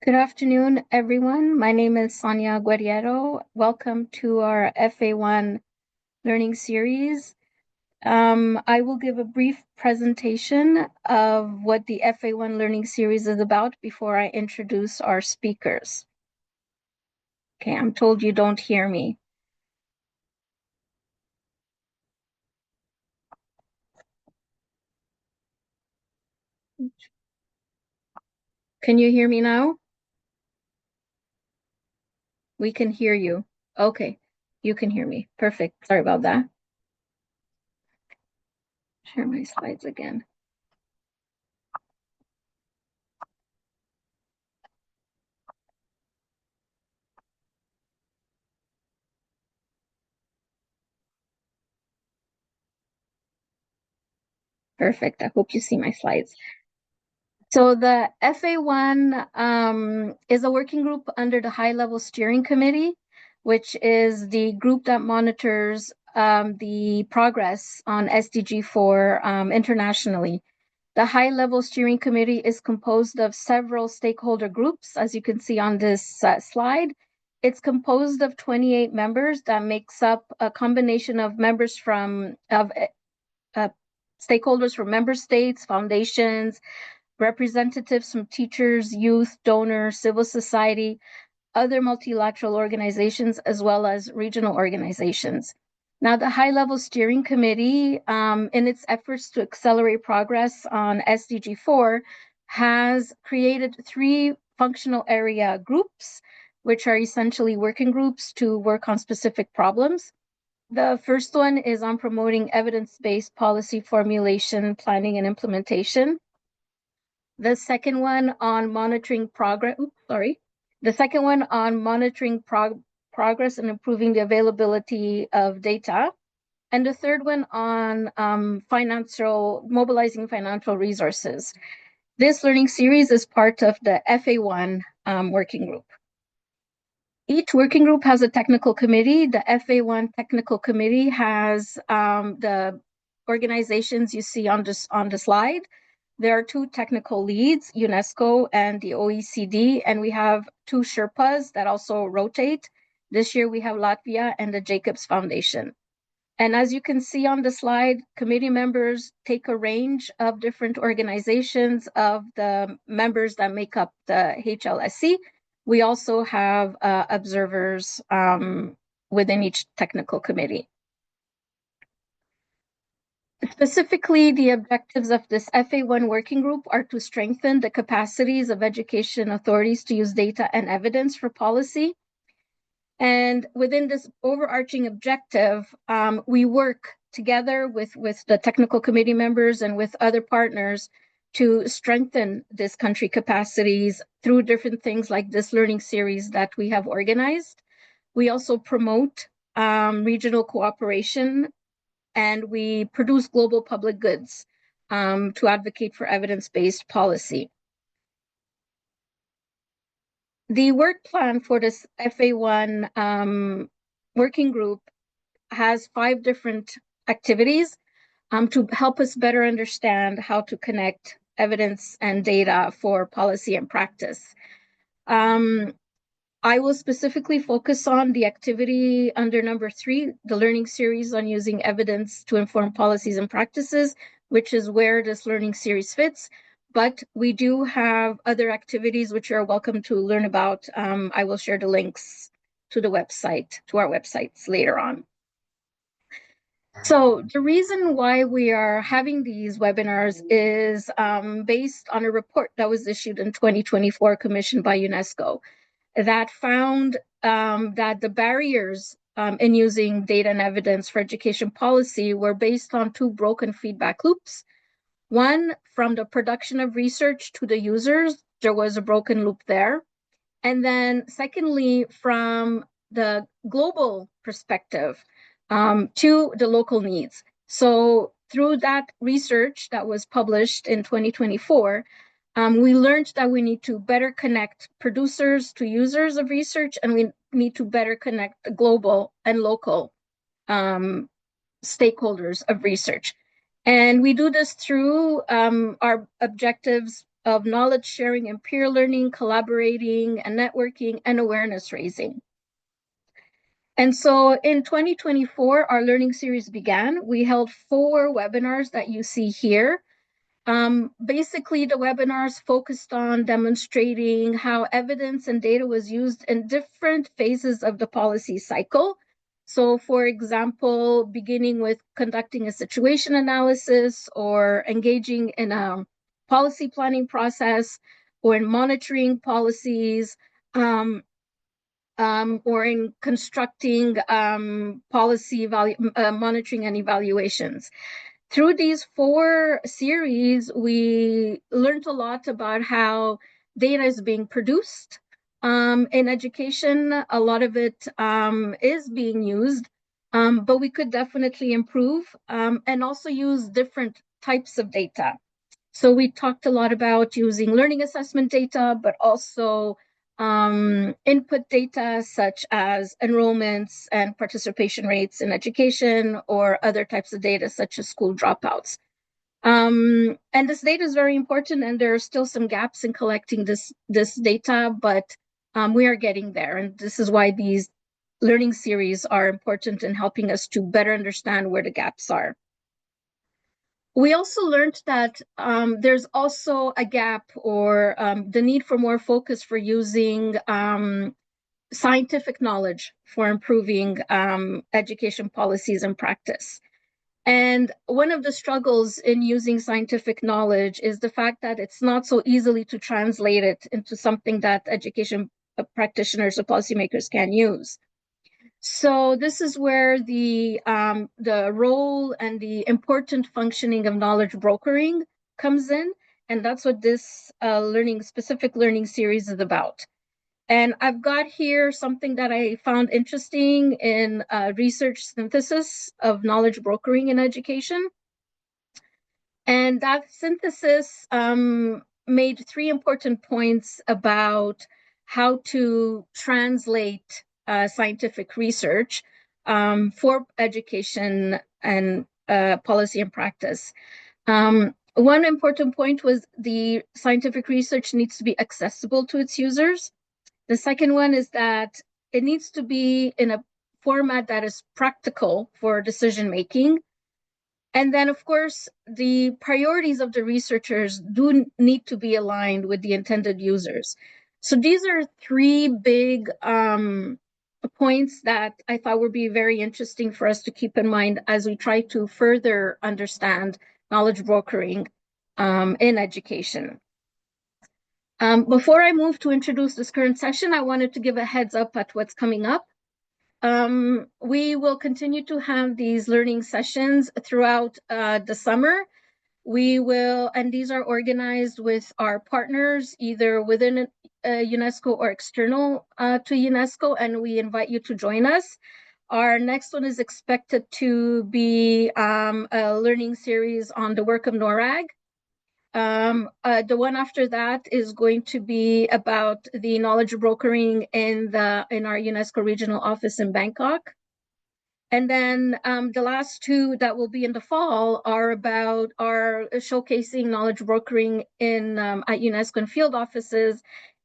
Good afternoon, everyone. My name is Sonia Guerriero. Welcome to our FA1 learning series. I will give a brief presentation of what the FA1 learning series is about before I introduce our speakers. Okay, I'm told you don't hear me. Can you hear me now? We can hear you. Okay, you can hear me. Perfect. Sorry about that. Share my slides again. Perfect. I hope you see my slides. So the FA1 is a working group under the High Level Steering Committee, which is the group that monitors the progress on SDG 4 internationally. The High Level Steering Committee is composed of several stakeholder groups, as you can see on this slide. It's composed of 28 members that makes up a combination of members stakeholders from member states, foundations, representatives from teachers, youth, donors, civil society, other multilateral organizations, as well as regional organizations. Now, the High-Level Steering Committee, in its efforts to accelerate progress on SDG 4, has created 3 functional area groups, which are essentially working groups to work on specific problems. The first one is on promoting evidence-based policy formulation, planning, and implementation. The second one on monitoring progress. The second one on monitoring progress and improving the availability of data. And the third one on mobilizing financial resources. This learning series is part of the FA1 working group. Each working group has a technical committee. The FA1 technical committee has the organizations you see on the slide. There are 2 technical leads, UNESCO and the OECD, and we have 2 Sherpas that also rotate. This year we have Latvia and the Jacobs Foundation. And as you can see on the slide, committee members take a range of different organizations of the members that make up the HLSC. We also have observers within each technical committee. Specifically, the objectives of this FA1 working group are to strengthen the capacities of education authorities to use data and evidence for policy. And within this overarching objective, we work together with the technical committee members and with other partners to strengthen this country capacities through different things like this learning series that we have organized. We also promote regional cooperation, and we produce global public goods to advocate for evidence-based policy. The work plan for this FA1 working group has 5 different activities to help us better understand how to connect evidence and data for policy and practice. I will specifically focus on the activity under number 3, the learning series on using evidence to inform policies and practices, which is where this learning series fits. But we do have other activities which you're welcome to learn about. I will share the links to our websites later on. So the reason why we are having these webinars is based on a report that was issued in 2024, commissioned by UNESCO, that found that the barriers in using data and evidence for education policy were based on 2 broken feedback loops. One, from the production of research to the users, there was a broken loop there. And then secondly, from the global perspective to the local needs. So through that research that was published in 2024, we learned that we need to better connect producers to users of research, and we need to better connect the global and local stakeholders of research. And we do this through our objectives of knowledge sharing and peer learning, collaborating and networking, and awareness raising. And so in 2024, our learning series began. We held 4 webinars that you see here. Basically, the webinars focused on demonstrating how evidence and data was used in different phases of the policy cycle. So, for example, beginning with conducting a situation analysis or engaging in a policy planning process or in monitoring policies, or in constructing policy monitoring and evaluations. Through these 4 series, we learned a lot about how data is being produced. In education, a lot of it is being used, but we could definitely improve and also use different types of data. So we talked a lot about using learning assessment data, but also input data such as enrollments and participation rates in education, or other types of data such as school dropouts. And this data is very important, and there are still some gaps in collecting this data, but we are getting there. And this is why these learning series are important in helping us to better understand where the gaps are. We also learned that there's also a gap, or the need for more focus for using scientific knowledge for improving education policies and practice. And one of the struggles in using scientific knowledge is the fact that it's not so easily to translate it into something that education practitioners or policymakers can use. So this is where the role and the important functioning of knowledge brokering comes in, and that's what this specific learning series is about. And I've got here something that I found interesting in research synthesis of knowledge brokering in education. And that synthesis made 3 important points about how to translate scientific research for education and policy and practice. One important point was the scientific research needs to be accessible to its users. The second one is that it needs to be in a format that is practical for decision making. And then, of course, the priorities of the researchers do need to be aligned with the intended users. So these are 3 big points that I thought would be very interesting for us to keep in mind as we try to further understand knowledge brokering in education. Before I move to introduce this current session, I wanted to give a heads up at what's coming up. We will continue to have these learning sessions throughout the summer. We will, and these are organized with our partners, either within UNESCO or external to UNESCO, and we invite you to join us. Our next one is expected to be a learning series on the work of NORAG. The one after that is going to be about the knowledge brokering in our UNESCO regional office in Bangkok. And then the last 2 that will be in the fall are about our showcasing knowledge brokering in at UNESCO and field offices.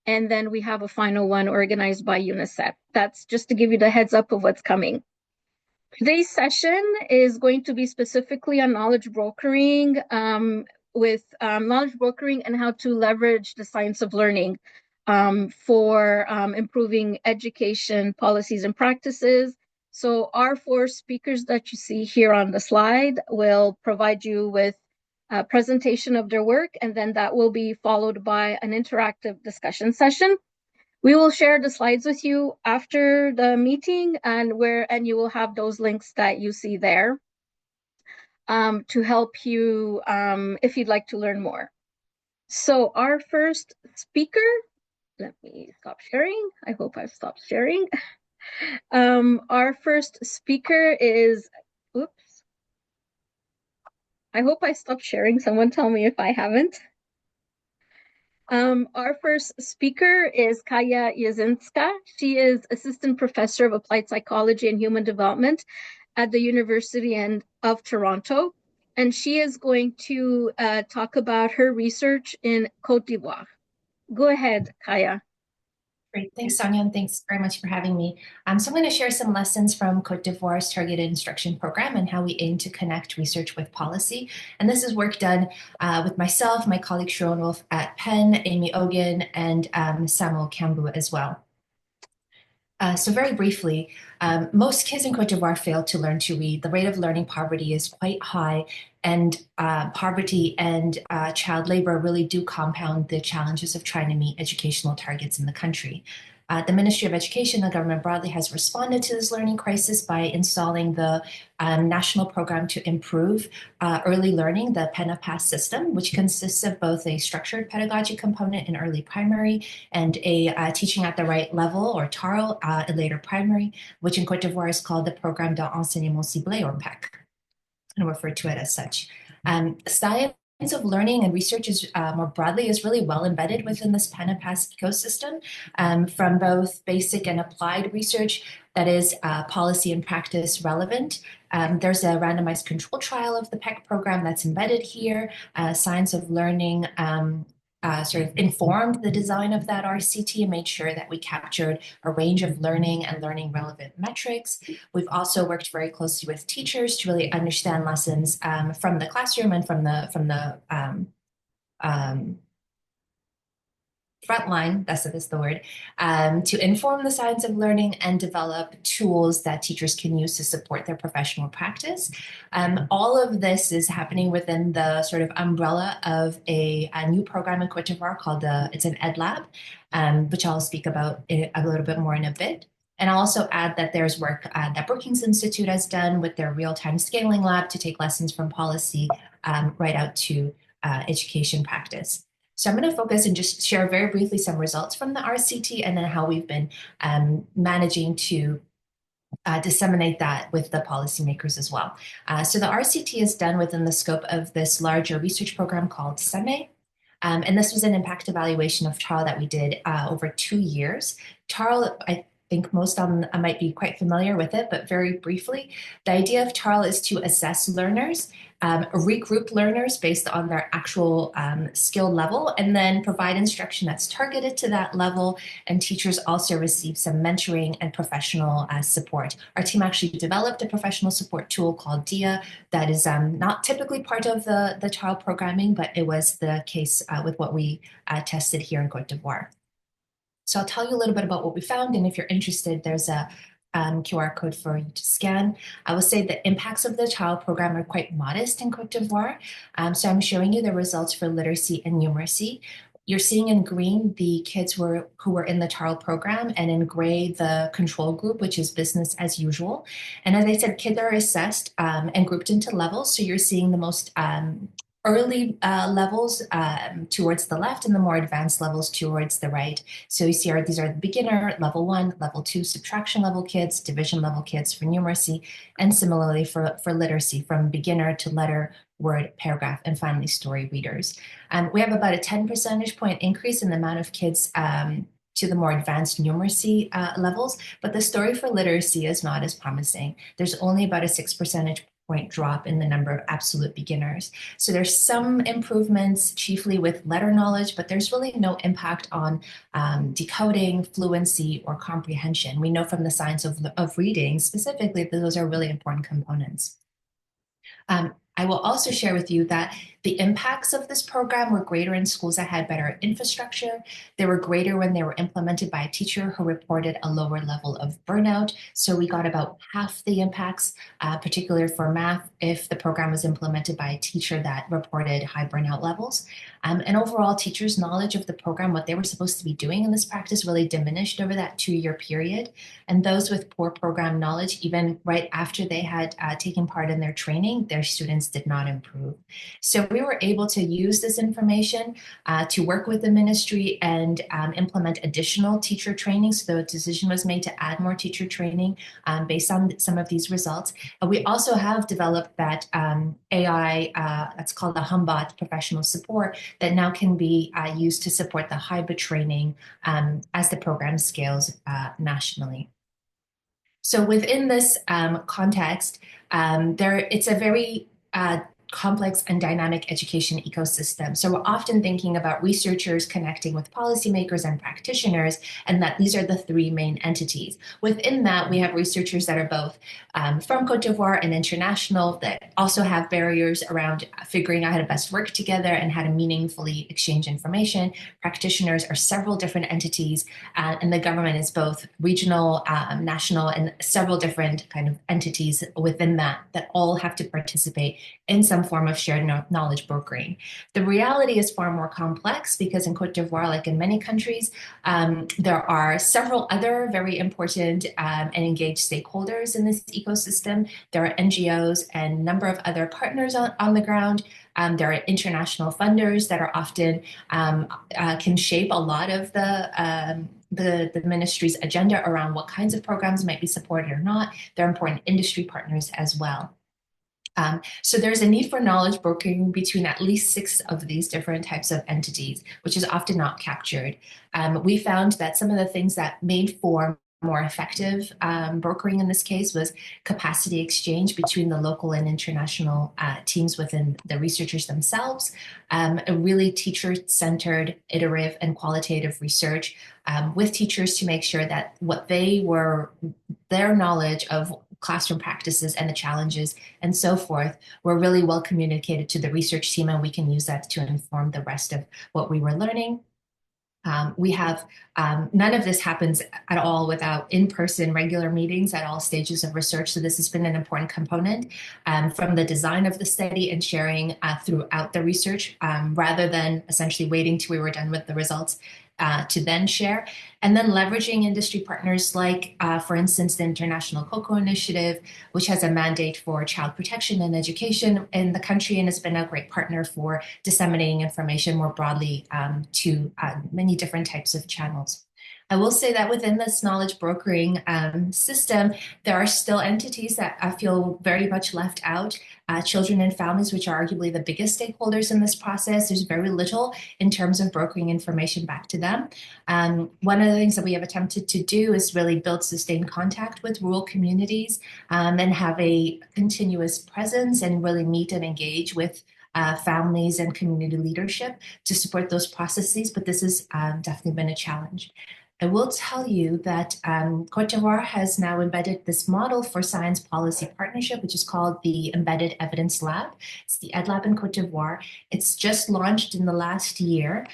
And then we have a final one organized by UNICEF. That's just to give you the heads up of what's coming. Today's session is going to be specifically on knowledge brokering, with knowledge brokering and how to leverage the science of learning for improving education policies and practices. So our 4 speakers that you see here on the slide will provide you with a presentation of their work, and then that will be followed by an interactive discussion session. We will share the slides with you after the meeting, and you will have those links that you see there to help you if you'd like to learn more. So our first speaker, let me stop sharing. I hope I've stopped sharing. Our first speaker is, oops. I hope I stopped sharing. Someone tell me if I haven't. Our first speaker is Kaya Jasinska. She is Assistant Professor of Applied Psychology and Human Development at the University of Toronto. and she is going to talk about her research in Cote d'Ivoire. Go ahead, Kaya. Great. Thanks, Sonia, and thanks very much for having me. So I'm going to share some lessons from Cote d'Ivoire's Targeted Instruction Program and how we aim to connect research with policy. And this is work done with myself, my colleague Sharon Wolf at Penn, Amy Ogan, and Samuel Kambu as well. So very briefly, most kids in Cote d'Ivoire fail to learn to read. The rate of learning poverty is quite high, and poverty and child labor really do compound the challenges of trying to meet educational targets in the country. The Ministry of Education, the government broadly, has responded to this learning crisis by installing the national program to improve early learning, the PENAPASS system, which consists of both a structured pedagogy component in early primary and a teaching at the right level, or TARL, in later primary, which in Cote d'Ivoire is called the Programme d'enseignement ciblé, or PEC, and refer to it as such. Science of learning and research is more broadly is really well embedded within this PENAPASS ecosystem, from both basic and applied research that is policy and practice relevant. There's a randomized control trial of the PEC program that's embedded here. Science of learning sort of informed the design of that RCT and made sure that we captured a range of learning and learning relevant metrics. We've also worked very closely with teachers to really understand lessons from the classroom and from the frontline, that's the word, to inform the science of learning and develop tools that teachers can use to support their professional practice. All of this is happening within the sort of umbrella of a new program in Cote d'Ivoire called it's an Ed Lab, which I'll speak about a little bit more in a bit. And I'll also add that there's work that Brookings Institute has done with their real-time scaling lab to take lessons from policy right out to education practice. So I'm going to focus and just share very briefly some results from the RCT and then how we've been managing to disseminate that with the policymakers as well. So the RCT is done within the scope of this larger research program called SEME. And this was an impact evaluation of TARL that we did over 2 years. TARL, I think most might be quite familiar with it, but very briefly, the idea of TARL is to assess learners, regroup learners based on their actual skill level, and then provide instruction that's targeted to that level. And teachers also receive some mentoring and professional support. Our team actually developed a professional support tool called DIA that is not typically part of the TARL programming, but it was the case with what we tested here in Cote d'Ivoire. So I'll tell you a little bit about what we found, and if you're interested, there's a QR code for you to scan. I will say the impacts of the TARL program are quite modest in Cote d'Ivoire. So I'm showing you the results for literacy and numeracy. You're seeing in green the kids who were in the TARL program, and in gray the control group, which is business as usual. And as I said, kids are assessed and grouped into levels. So you're seeing the most early levels towards the left and the more advanced levels towards the right. So you see these are the beginner, level 1, level 2 subtraction level kids, division level kids for numeracy, and similarly for literacy, from beginner to letter, word, paragraph, and finally story readers. We have about a 10 percentage point increase in the amount of kids to the more advanced numeracy levels, but the story for literacy is not as promising. There's only about a 6 percentage point drop in the number of absolute beginners. So there's some improvements, chiefly with letter knowledge, but there's really no impact on decoding, fluency, or comprehension. We know from the science of reading specifically that those are really important components. I will also share with you that the impacts of this program were greater in schools that had better infrastructure. They were greater when they were implemented by a teacher who reported a lower level of burnout. So we got about half the impacts, particularly for math, if the program was implemented by a teacher that reported high burnout levels. And overall, teachers' knowledge of the program, what they were supposed to be doing in this practice, really diminished over that 2-year period. And those with poor program knowledge, even right after they had taken part in their training, their students did not improve. So we were able to use this information to work with the ministry and implement additional teacher training. So the decision was made to add more teacher training based on some of these results. We also have developed that AI, that's called the Humbot professional support, that now can be used to support the hybrid training as the program scales nationally. So within this context, it's a very complex and dynamic education ecosystem. So we're often thinking about researchers connecting with policymakers and practitioners, and that these are the three main entities. Within that, we have researchers that are both from Cote d'Ivoire and international, that also have barriers around figuring out how to best work together and how to meaningfully exchange information. Practitioners are several different entities, and the government is both regional, national, and several different kind of entities within that all have to participate in some form of shared knowledge brokering. The reality is far more complex because in Cote d'Ivoire, like in many countries, there are several other very important and engaged stakeholders in this ecosystem. There are NGOs and a number of other partners on the ground. There are international funders that are often can shape a lot of the ministry's agenda around what kinds of programs might be supported or not. There are important industry partners as well. So there's a need for knowledge brokering between at least 6 of these different types of entities, which is often not captured. We found that some of the things that made for more effective brokering in this case was capacity exchange between the local and international teams within the researchers themselves, a really teacher-centered, iterative, and qualitative research with teachers to make sure that their knowledge of classroom practices and the challenges and so forth were really well communicated to the research team, and we can use that to inform the rest of what we were learning. We have none of this happens at all without in-person regular meetings at all stages of research. So this has been an important component from the design of the study and sharing throughout the research rather than essentially waiting till we were done with the results to then share. And then leveraging industry partners like, for instance, the International Cocoa Initiative, which has a mandate for child protection and education in the country and has been a great partner for disseminating information more broadly to many different types of channels. I will say that within this knowledge brokering system, there are still entities that I feel very much left out. Children and families, which are arguably the biggest stakeholders in this process, there's very little in terms of brokering information back to them. One of the things that we have attempted to do is really build sustained contact with rural communities and have a continuous presence and really meet and engage with families and community leadership to support those processes, but this has definitely been a challenge. I will tell you that Cote d'Ivoire has now embedded this model for science policy partnership, which is called the Embedded Evidence Lab. It's the EdLab in Cote d'Ivoire. It's just launched in the last year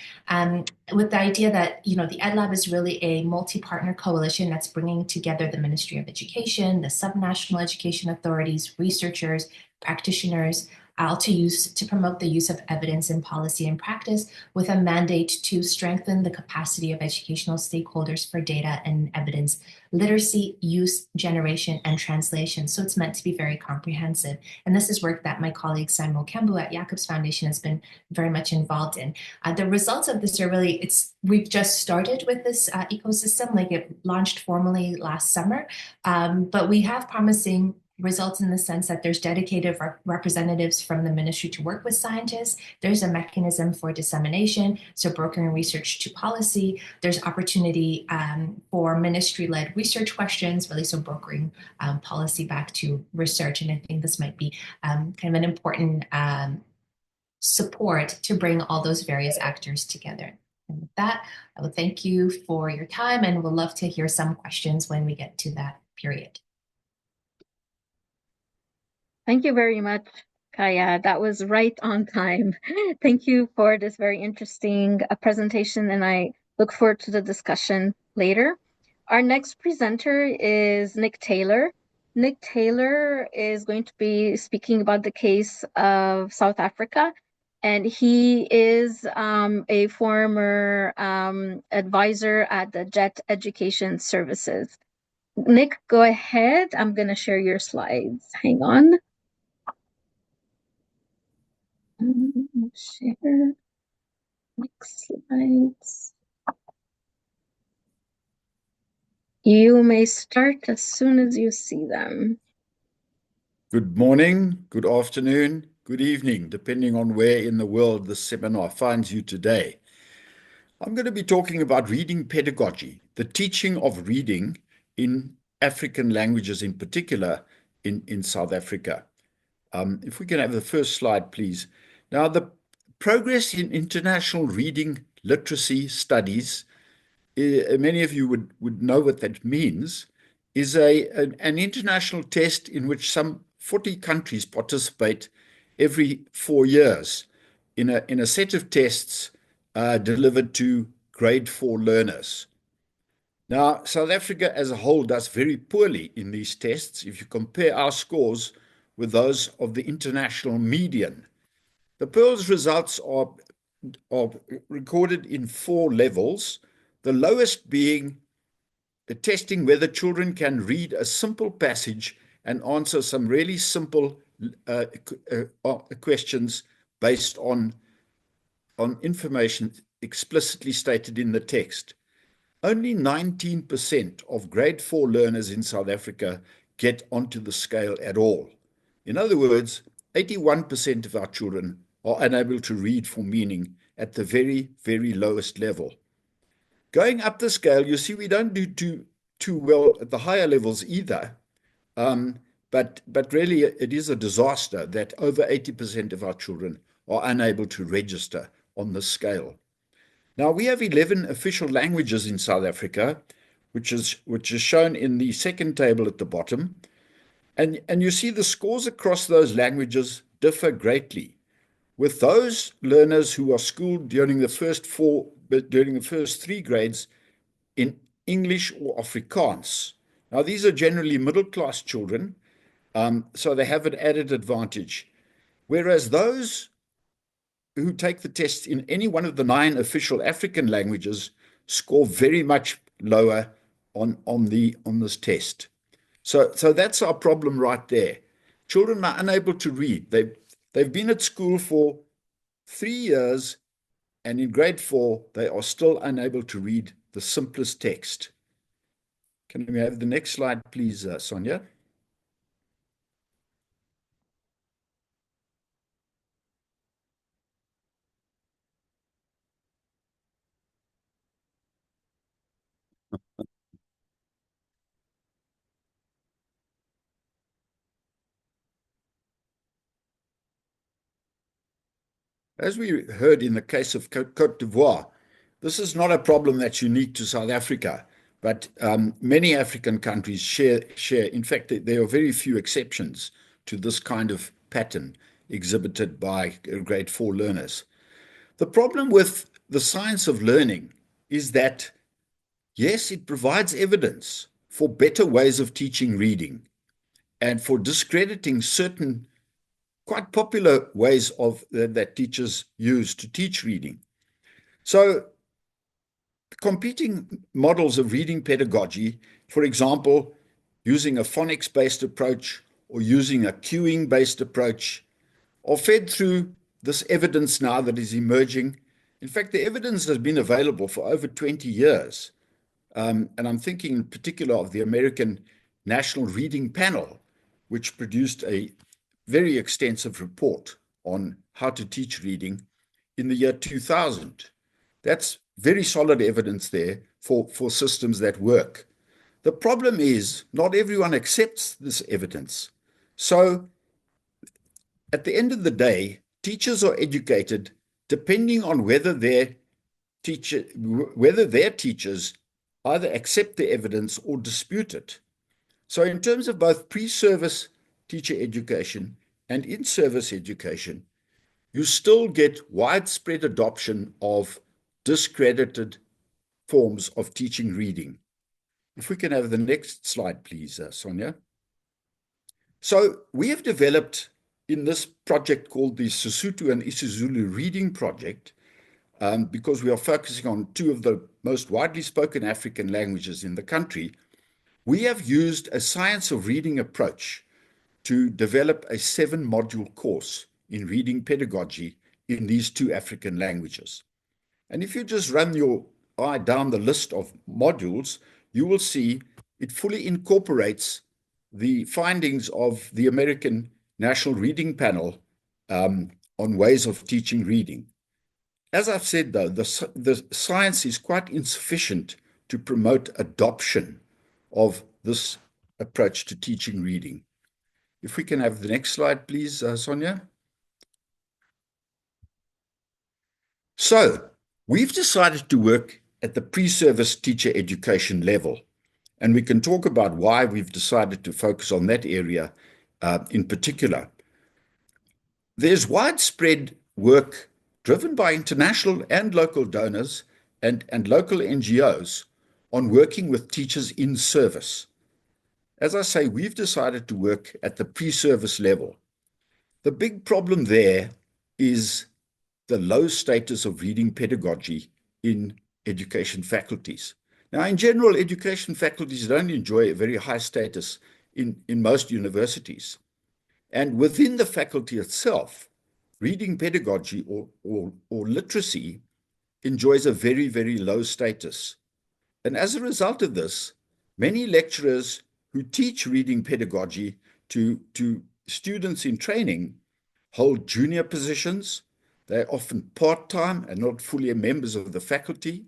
with the idea that, the EdLab is really a multi-partner coalition that's bringing together the Ministry of Education, the subnational education authorities, researchers, practitioners, to promote the use of evidence in policy and practice with a mandate to strengthen the capacity of educational stakeholders for data and evidence literacy, use, generation, and translation. So it's meant to be very comprehensive. And this is work that my colleague Samuel Kembu at Jacobs Foundation has been very much involved in. The results of this are we've just started with this ecosystem, like it launched formally last summer, but we have promising results in the sense that there's dedicated representatives from the ministry to work with scientists. There's a mechanism for dissemination, so brokering research to policy. There's opportunity for ministry-led research questions, really, so brokering policy back to research. And I think this might be kind of an important support to bring all those various actors together. And with that, I will thank you for your time, and we'll love to hear some questions when we get to that period. Thank you very much, Kaya. That was right on time. Thank you for this very interesting presentation, and I look forward to the discussion later. Our next presenter is Nick Taylor. Nick Taylor is going to be speaking about the case of South Africa, and he is a former advisor at the JET Education Services. Nick, go ahead. I'm going to share your slides. Hang on. Share. Next slides. You may start as soon as you see them. Good morning, good afternoon, good evening, depending on where in the world this seminar finds you today. I'm going to be talking about reading pedagogy, the teaching of reading in African languages, in particular in South Africa. If we can have the first slide, please. Now, the progress in international reading literacy studies, many of you would know what that means, is an international test in which some 40 countries participate every 4 years in a set of tests delivered to grade 4 learners. Now, South Africa as a whole does very poorly in these tests if you compare our scores with those of the international median. The Pearl's results are recorded in 4 levels, the lowest being testing whether children can read a simple passage and answer some really simple questions based on information explicitly stated in the text. Only 19% of grade 4 learners in South Africa get onto the scale at all. In other words, 81% of our children are unable to read for meaning at the very, very lowest level. Going up the scale, you see we don't do too well at the higher levels either. But really, it is a disaster that over 80% of our children are unable to register on the scale. Now, we have 11 official languages in South Africa, which is shown in the second table at the bottom. And you see the scores across those languages differ greatly, with those learners who are schooled during the first 3 grades in English or Afrikaans. Now, these are generally middle-class children, so they have an added advantage. Whereas those who take the test in any one of the 9 official African languages score very much lower on this test. So that's our problem right there. Children are unable to read. They've been at school for 3 years, and in grade 4, they are still unable to read the simplest text. Can we have the next slide, please, Sonia? As we heard in the case of Côte d'Ivoire, this is not a problem that's unique to South Africa, but many African countries share. In fact, there are very few exceptions to this kind of pattern exhibited by grade 4 learners. The problem with the science of learning is that, yes, it provides evidence for better ways of teaching reading and for discrediting certain quite popular ways that teachers use to teach reading. So competing models of reading pedagogy, for example, using a phonics-based approach or using a cueing-based approach, are fed through this evidence now that is emerging. In fact, the evidence has been available for over 20 years. And I'm thinking in particular of the American National Reading Panel, which produced a very extensive report on how to teach reading in the year 2000. That's very solid evidence there for systems that work. The problem is not everyone accepts this evidence. So at the end of the day, teachers are educated depending on whether their teachers either accept the evidence or dispute it. So in terms of both pre-service teacher education and in-service education, you still get widespread adoption of discredited forms of teaching reading. If we can have the next slide, please, Sonia. So we have developed in this project called the Sesotho and isiZulu Reading Project, because we are focusing on 2 of the most widely spoken African languages in the country, we have used a science of reading approach to develop a 7-module course in reading pedagogy in these 2 African languages. And if you just run your eye down the list of modules, you will see it fully incorporates the findings of the American National Reading Panel on ways of teaching reading. As I've said, though, the science is quite insufficient to promote adoption of this approach to teaching reading. If we can have the next slide, please, Sonia. So we've decided to work at the pre-service teacher education level, and we can talk about why we've decided to focus on that area in particular. There's widespread work driven by international and local donors and local NGOs on working with teachers in service. As I say, we've decided to work at the pre-service level. The big problem there is the low status of reading pedagogy in education faculties. Now, in general, education faculties don't enjoy a very high status in most universities. And within the faculty itself, reading pedagogy or literacy enjoys a very, very low status. And as a result of this, many lecturers who teach reading pedagogy to students in training hold junior positions. They're often part-time and not fully members of the faculty.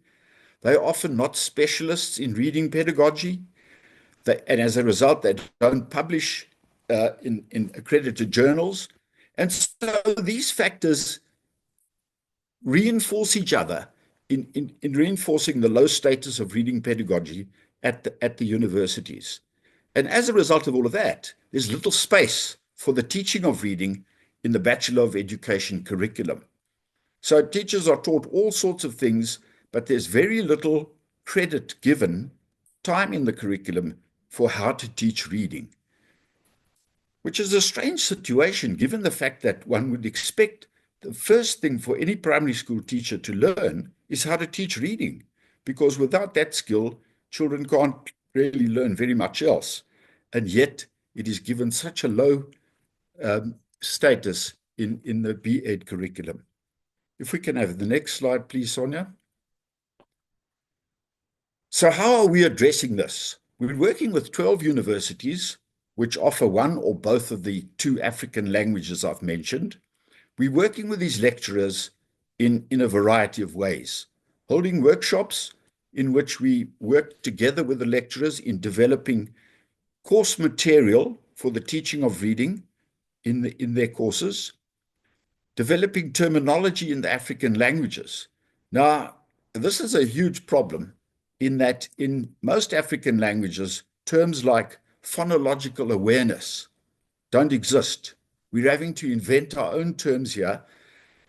They're often not specialists in reading pedagogy. And as a result, they don't publish in accredited journals. And so these factors reinforce each other in reinforcing the low status of reading pedagogy at the universities. And as a result of all of that, there's little space for the teaching of reading in the Bachelor of Education curriculum. So teachers are taught all sorts of things, but there's very little credit given, time in the curriculum for how to teach reading, which is a strange situation given the fact that one would expect the first thing for any primary school teacher to learn is how to teach reading, because without that skill, children can't really learn very much else. And yet it is given such a low status in the B.Ed curriculum. If we can have the next slide, please, Sonia. So how are we addressing this? We're working with 12 universities, which offer one or both of the two African languages I've mentioned. We're working with these lecturers in a variety of ways, holding workshops in which we work together with the lecturers in developing course material for the teaching of reading in their courses, developing terminology in the African languages. Now, this is a huge problem in that in most African languages, terms like phonological awareness don't exist. We're having to invent our own terms here,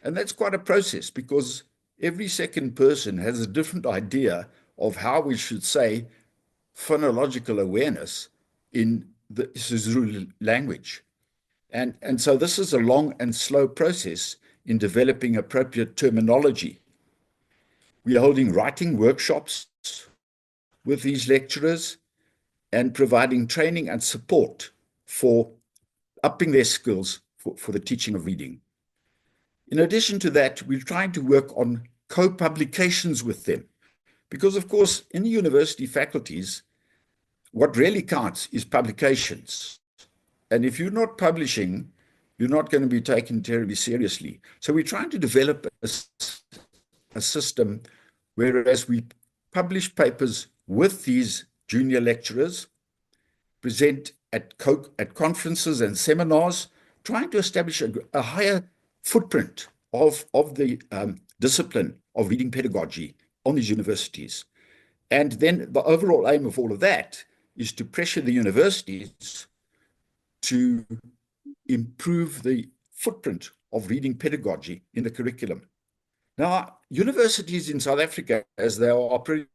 and that's quite a process because every second person has a different idea of how we should say phonological awareness in the Zulu language. And so this is a long and slow process in developing appropriate terminology. We are holding writing workshops with these lecturers and providing training and support for upping their skills for the teaching of reading. In addition to that, we're trying to work on co-publications with them because, of course, in the university faculties, what really counts is publications. And if you're not publishing, you're not going to be taken terribly seriously. So we're trying to develop a system whereas we publish papers with these junior lecturers, present at conferences and seminars, trying to establish a higher footprint of the discipline of reading pedagogy on these universities. And then the overall aim of all of that is to pressure the universities to improve the footprint of reading pedagogy in the curriculum. Now, universities in South Africa, as they are pretty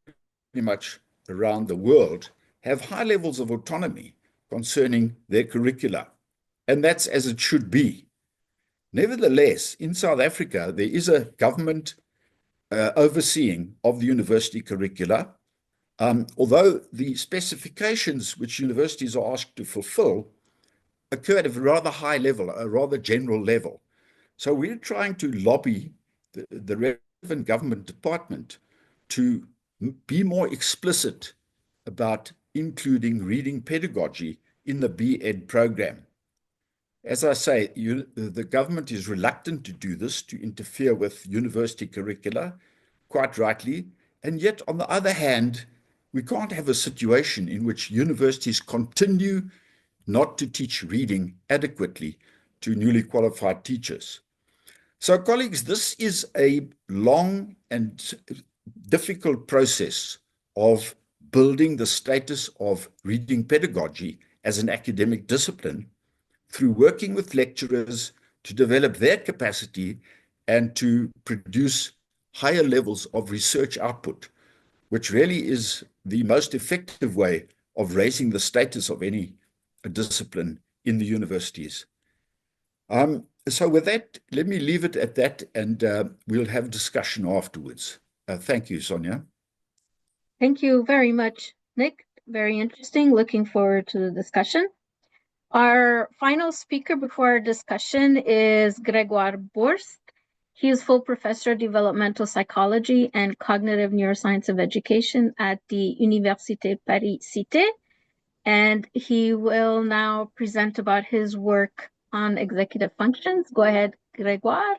much around the world, have high levels of autonomy concerning their curricula, and that's as it should be. Nevertheless, in South Africa, there is a government overseeing of the university curricula, although the specifications which universities are asked to fulfill occur at a rather high level, a rather general level. So we're trying to lobby the relevant government department to be more explicit about including reading pedagogy in the B.Ed program. As I say, the government is reluctant to do this, to interfere with university curricula, quite rightly. And yet, on the other hand, we can't have a situation in which universities continue not to teach reading adequately to newly qualified teachers. So, colleagues, this is a long and difficult process of building the status of reading pedagogy as an academic discipline through working with lecturers to develop their capacity and to produce higher levels of research output, which really is the most effective way of raising the status of any discipline in the universities. So with that, let me leave it at that, and we'll have discussion afterwards. Thank you, Sonia. Thank you very much, Nick. Very interesting. Looking forward to the discussion. Our final speaker before our discussion is Gregoire Borst. He is full professor of developmental psychology and cognitive neuroscience of education at the Université Paris-Cité, and he will now present about his work on executive functions. Go ahead, Gregoire.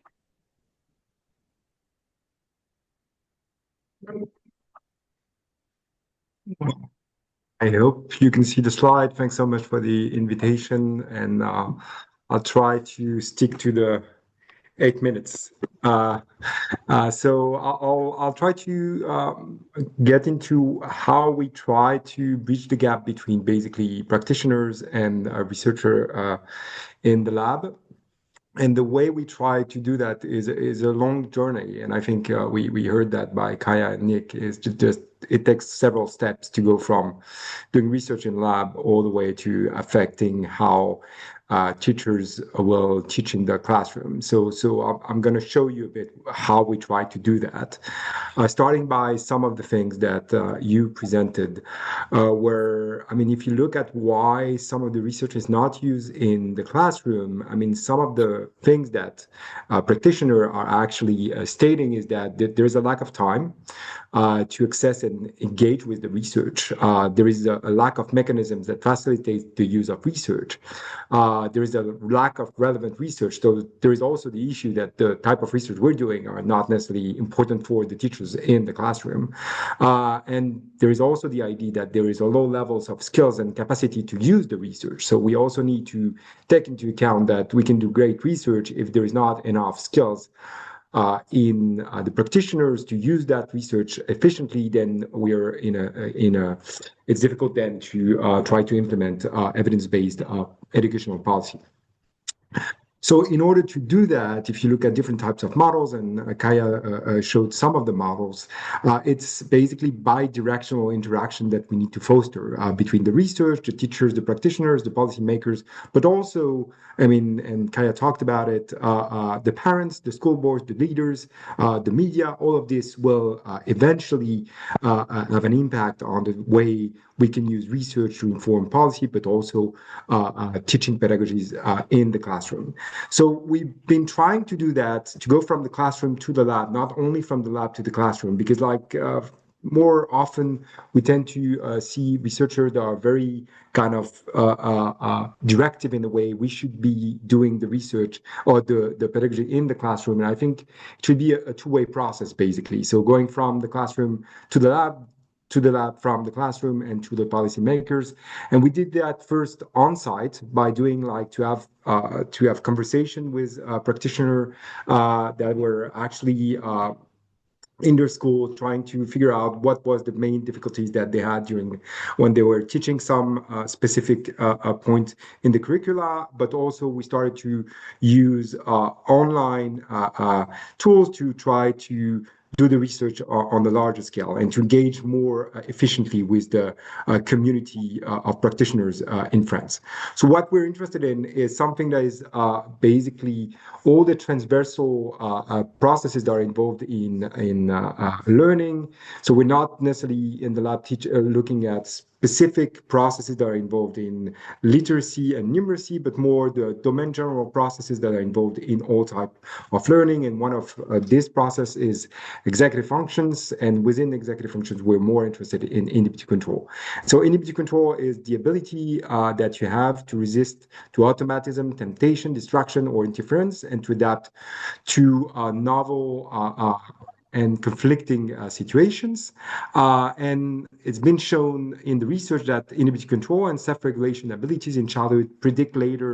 I hope you can see the slide. Thanks so much for the invitation, and I'll try to stick to the 8 minutes. So I'll try to get into how we try to bridge the gap between basically practitioners and a researcher in the lab. And the way we try to do that is a long journey. And I think we heard that by Kaya and Nick, is just it takes several steps to go from doing research in lab all the way to affecting how teachers will teach in the classroom. So I'm going to show you a bit how we try to do that, starting by some of the things that you presented, where, I mean, if you look at why some of the research is not used in the classroom, I mean, some of the things that practitioners are actually stating is that there's a lack of time to access and engage with the research. There is a lack of mechanisms that facilitate the use of research. There is a lack of relevant research. So there is also the issue that the type of research we're doing are not necessarily important for the teachers in the classroom. And there is also the idea that there is a low levels of skills and capacity to use the research. So we also need to take into account that we can do great research if there is not enough skills in the practitioners to use that research efficiently. Then we're it's difficult then to try to implement evidence-based educational policy. So in order to do that, if you look at different types of models, and Kaya showed some of the models, it's basically bi-directional interaction that we need to foster between the research, the teachers, the practitioners, the policymakers, but also, I mean, and Kaya talked about it, the parents, the school boards, the leaders, the media. All of this will eventually have an impact on the way we can use research to inform policy, but also teaching pedagogies in the classroom. So we've been trying to do that, to go from the classroom to the lab, not only from the lab to the classroom, because more often we tend to see researchers that are very kind of directive in the way we should be doing the research or the pedagogy in the classroom. And I think it should be a two-way process, basically. So going from the classroom to the lab from the classroom and to the policymakers. And we did that first on site by doing to have conversation with practitioners that were actually in their school, trying to figure out what was the main difficulties that they had during when they were teaching some specific point in the curricula. But also we started to use online tools to try to do the research on the larger scale and to engage more efficiently with the community of practitioners in France. So what we're interested in is something that is basically all the transversal processes that are involved in learning. So we're not necessarily in the lab looking at specific processes that are involved in literacy and numeracy, but more the domain general processes that are involved in all type of learning. And one of this process is executive functions. And within executive functions, we're more interested in inhibitive control. So inhibitive control is the ability that you have to resist to automatism, temptation, distraction, or interference, and to adapt to novel and conflicting situations. And it's been shown in the research that inhibition control and self-regulation abilities in childhood predict later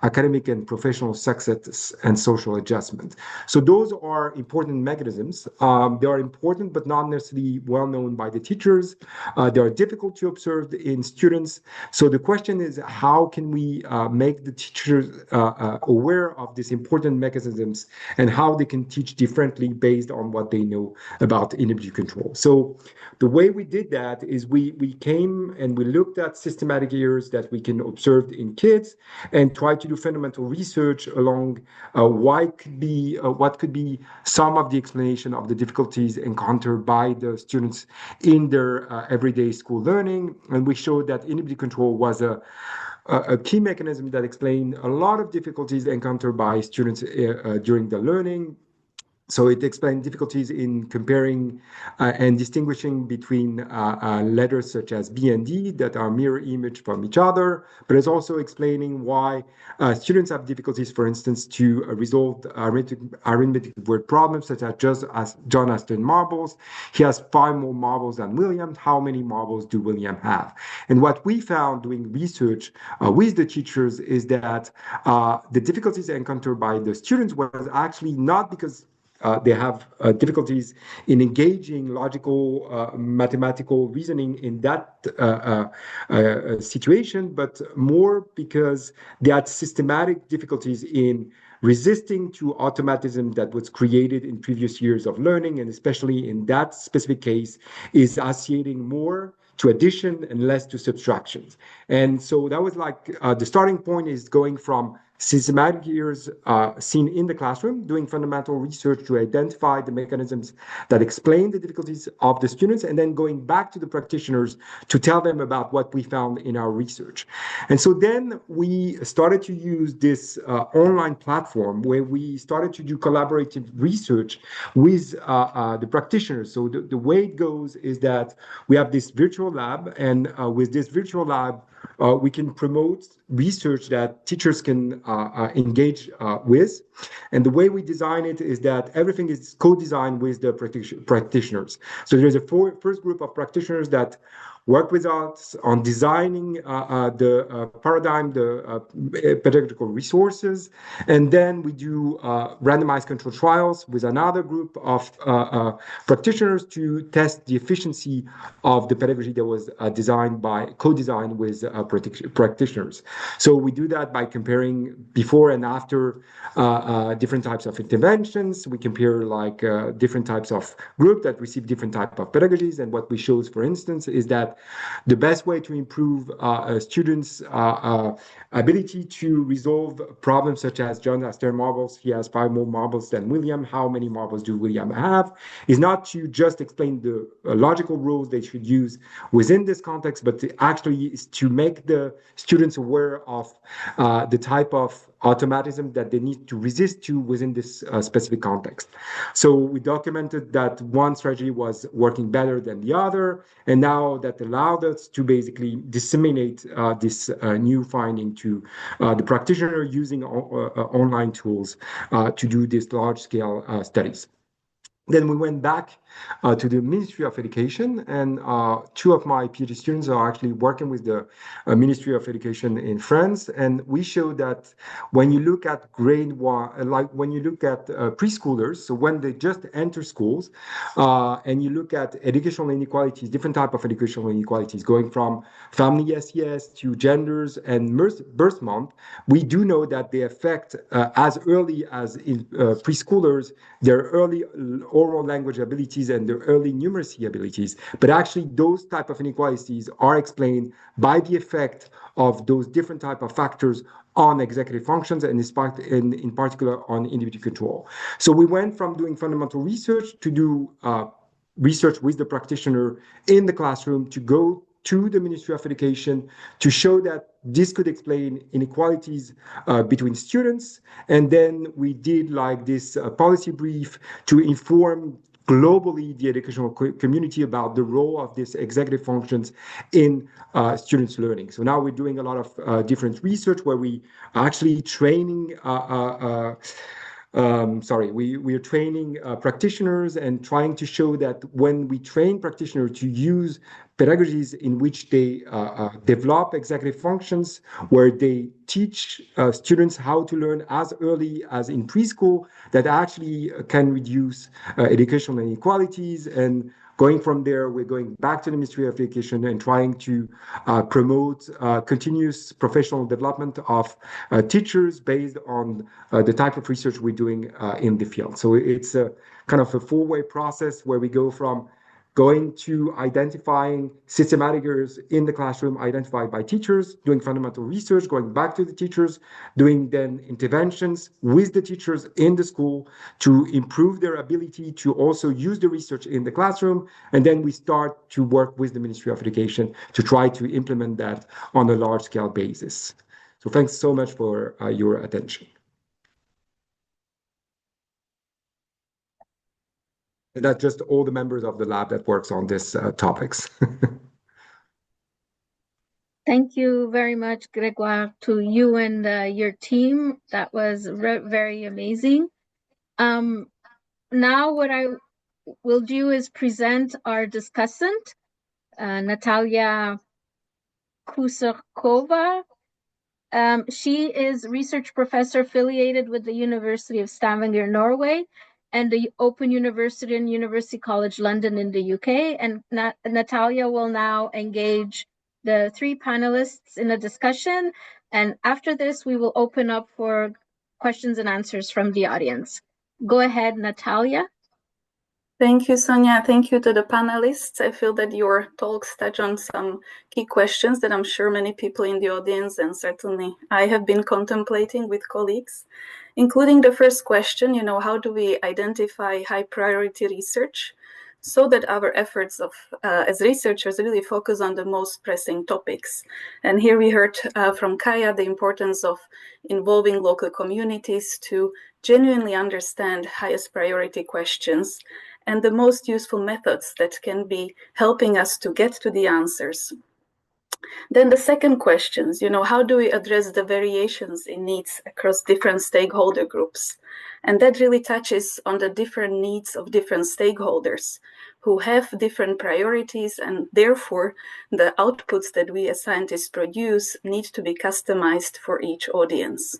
academic and professional success and social adjustment. So those are important mechanisms. They are important, but not necessarily well known by the teachers. They are difficult to observe in students. So the question is, how can we make the teachers aware of these important mechanisms and how they can teach differently based on what they know about inhibition control? So the way we did that is we came and we looked at systematic errors that we can observe in kids and tried to do fundamental research along what could be some of the explanation of the difficulties encountered by the students in their everyday school learning. And we showed that inhibition control was a key mechanism that explained a lot of difficulties encountered by students during the learning. So it explained difficulties in comparing and distinguishing between letters such as B and D that are mirror image from each other, but it's also explaining why students have difficulties, for instance, to resolve arithmetic word problems such as John has 10 marbles. He has 5 more marbles than William. How many marbles do William have? And what we found doing research with the teachers is that the difficulties encountered by the students was actually not because they have difficulties in engaging logical, mathematical reasoning in that situation, but more because they had systematic difficulties in resisting to automatism that was created in previous years of learning, and especially in that specific case, is associating more to addition and less to subtractions. And so that was like the starting point is going from systematic errors seen in the classroom, doing fundamental research to identify the mechanisms that explain the difficulties of the students, and then going back to the practitioners to tell them about what we found in our research. And so then we started to use this online platform where we started to do collaborative research with the practitioners. So the way it goes is that we have this virtual lab, and with this virtual lab, we can promote research that teachers can engage with. And the way we design it is that everything is co-designed with the practitioners. So there's a first group of practitioners that work with us on designing the paradigm, the pedagogical resources. And then we do randomized control trials with another group of practitioners to test the efficiency of the pedagogy that was co-designed with practitioners. So we do that by comparing before and after different types of interventions. We compare like different types of group that receive different type of pedagogies. And what we show, for instance, is that the best way to improve students' ability to resolve problems such as John has 10 marbles, he has 5 more marbles than William, how many marbles do William have, is not to just explain the logical rules they should use within this context, but actually is to make the students aware of the type of automatism that they need to resist to within this specific context. So we documented that one strategy was working better than the other, and now that allowed us to basically disseminate this new finding to the practitioner using online tools to do these large-scale studies. Then we went back to the Ministry of Education, and 2 of my PhD students are actually working with the Ministry of Education in France. And we showed that when you look at grade 1, like when you look at preschoolers, so when they just enter schools, and you look at educational inequalities, different type of educational inequalities, going from family SES to genders and birth month, we do know that they affect as early as in preschoolers their early oral language abilities and their early numeracy abilities. But actually, those type of inequalities are explained by the effect of those different type of factors on executive functions and in particular on individual control. So we went from doing fundamental research to do research with the practitioner in the classroom, to go to the Ministry of Education to show that this could explain inequalities between students. And then we did like this policy brief to inform globally the educational community about the role of these executive functions in students' learning. So now we're doing a lot of different research where we are actually training we are training practitioners and trying to show that when we train practitioners to use pedagogies in which they develop executive functions, where they teach students how to learn as early as in preschool, that actually can reduce educational inequalities. And going from there, we're going back to the Ministry of Education and trying to promote continuous professional development of teachers based on the type of research we're doing in the field. So it's a kind of a four-way process where we go from going to identifying systematic errors in the classroom identified by teachers, doing fundamental research, going back to the teachers, doing then interventions with the teachers in the school to improve their ability to also use the research in the classroom. And then we start to work with the Ministry of Education to try to implement that on a large-scale basis. So thanks so much for your attention. And that's just all the members of the lab that works on these topics. Thank you very much, Gregoire, to you and your team. That was very amazing. Now what I will do is present our discussant, Natalia Kusakova. She is research professor affiliated with the University of Stavanger, Norway, and the Open University and University College London in the UK. And Natalia will now engage the three panelists in a discussion. And after this, we will open up for questions and answers from the audience. Go ahead, Natalia. Thank you, Sonia. Thank you to the panelists. I feel that your talks touch on some key questions that I'm sure many people in the audience and certainly I have been contemplating with colleagues, including the first question, how do we identify high priority research so that our efforts as researchers really focus on the most pressing topics. And here we heard from Kaya the importance of involving local communities to genuinely understand highest priority questions and the most useful methods that can be helping us to get to the answers. Then the second questions, how do we address the variations in needs across different stakeholder groups? And that really touches on the different needs of different stakeholders who have different priorities, and therefore the outputs that we as scientists produce need to be customized for each audience.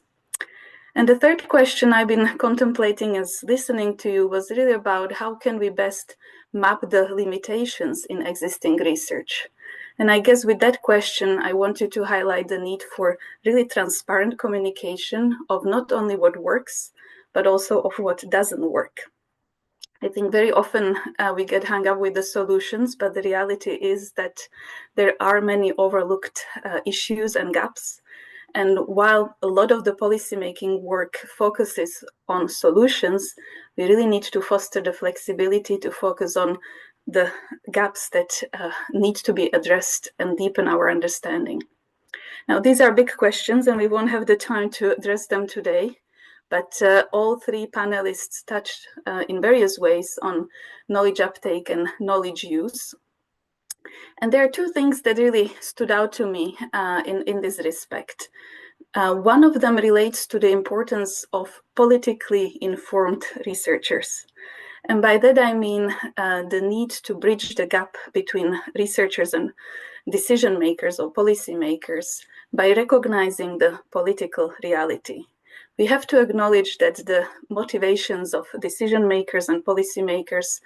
And the third question I've been contemplating as listening to you was really about how can we best map the limitations in existing research. And I guess with that question, I wanted to highlight the need for really transparent communication of not only what works, but also of what doesn't work. I think very often we get hung up with the solutions, but the reality is that there are many overlooked issues and gaps. And while a lot of the policymaking work focuses on solutions, we really need to foster the flexibility to focus on the gaps that need to be addressed and deepen our understanding. Now, these are big questions and we won't have the time to address them today, but all three panelists touched in various ways on knowledge uptake and knowledge use. And there are two things that really stood out to me in this respect. One of them relates to the importance of politically informed researchers. And by that, I mean the need to bridge the gap between researchers and decision makers or policymakers by recognizing the political reality. We have to acknowledge that the motivations of decision makers and policymakers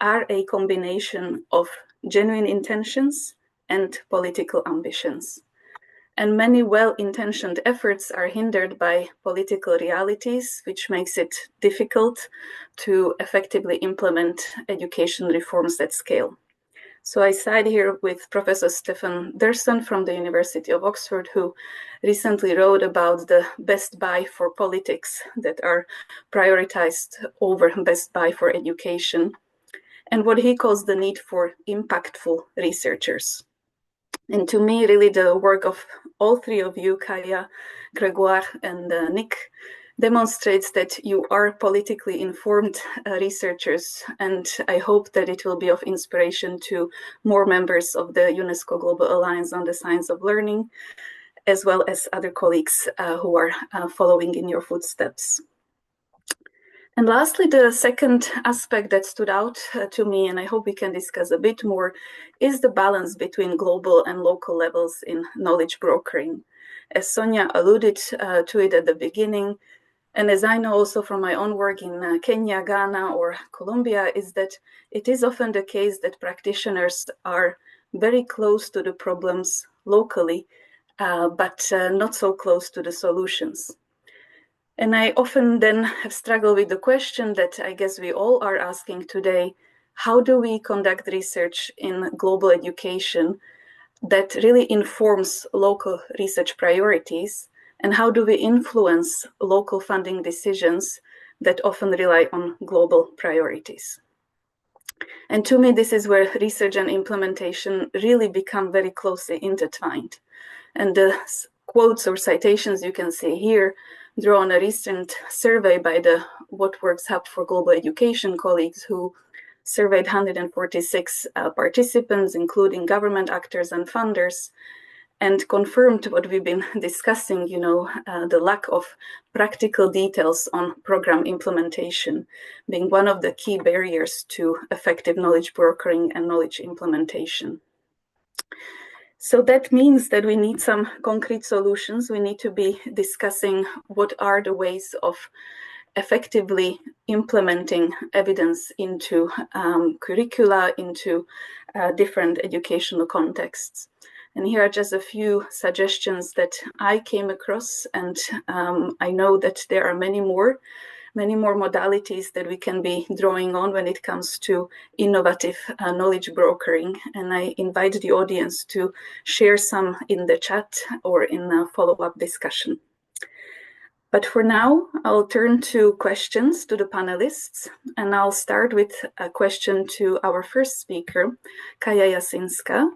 are a combination of genuine intentions and political ambitions. And many well-intentioned efforts are hindered by political realities, which makes it difficult to effectively implement education reforms at scale. So I side here with Professor Stefan Derson from the University of Oxford, who recently wrote about the best buy for politics that are prioritized over best buy for education, and what he calls the need for impactful researchers. And to me, really, the work of all three of you, Kaya, Gregoire, and Nick, demonstrates that you are politically informed researchers, and I hope that it will be of inspiration to more members of the UNESCO Global Alliance on the Science of Learning, as well as other colleagues who are following in your footsteps. And lastly, the second aspect that stood out to me, and I hope we can discuss a bit more, is the balance between global and local levels in knowledge brokering. As Sonia alluded to it at the beginning, and as I know also from my own work in Kenya, Ghana, or Colombia, is that it is often the case that practitioners are very close to the problems locally, but not so close to the solutions. And I often then have struggled with the question that I guess we all are asking today: how do we conduct research in global education that really informs local research priorities? And how do we influence local funding decisions that often rely on global priorities? And to me, this is where research and implementation really become very closely intertwined. And the quotes or citations you can see here draw on a recent survey by the What Works Hub for Global Education colleagues, who surveyed 146 participants, including government actors and funders, and confirmed what we've been discussing, the lack of practical details on program implementation being one of the key barriers to effective knowledge brokering and knowledge implementation. So that means that we need some concrete solutions. We need to be discussing what are the ways of effectively implementing evidence into curricula, into different educational contexts. And here are just a few suggestions that I came across, and I know that there are many more modalities that we can be drawing on when it comes to innovative knowledge brokering. And I invite the audience to share some in the chat or in a follow-up discussion. But for now, I'll turn to questions to the panelists, and I'll start with a question to our first speaker, Kaja Jasinska.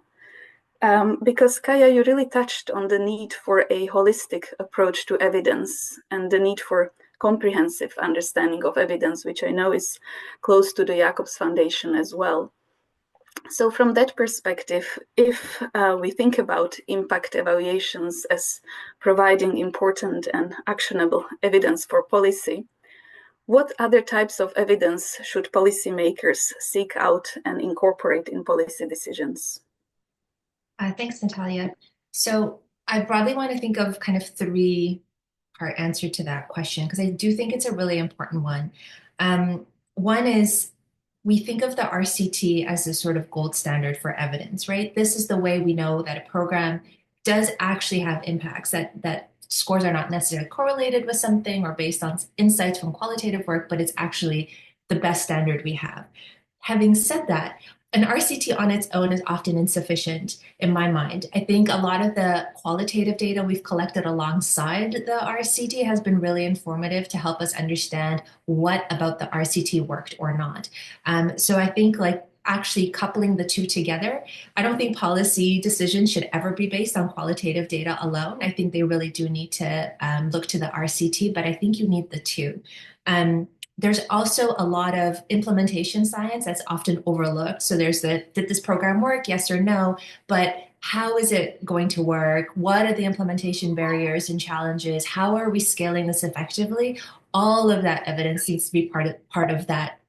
Because Kaja, you really touched on the need for a holistic approach to evidence and the need for comprehensive understanding of evidence, which I know is close to the Jacobs Foundation as well. So from that perspective, if we think about impact evaluations as providing important and actionable evidence for policy, what other types of evidence should policymakers seek out and incorporate in policy decisions? Thanks, Natalia. So I broadly want to think of kind of three-part answer to that question, because I do think it's a really important one. One is, we think of the RCT as a sort of gold standard for evidence, right? This is the way we know that a program does actually have impacts, that scores are not necessarily correlated with something or based on insights from qualitative work, but it's actually the best standard we have. Having said that, an RCT on its own is often insufficient in my mind. I think a lot of the qualitative data we've collected alongside the RCT has been really informative to help us understand what about the RCT worked or not. So I think actually coupling the two together, I don't think policy decisions should ever be based on qualitative data alone. I think they really do need to look to the RCT, but I think you need the two. There's also a lot of implementation science that's often overlooked. So there's did this program work? Yes or no? But how is it going to work? What are the implementation barriers and challenges? How are we scaling this effectively? All of that evidence needs to be part of that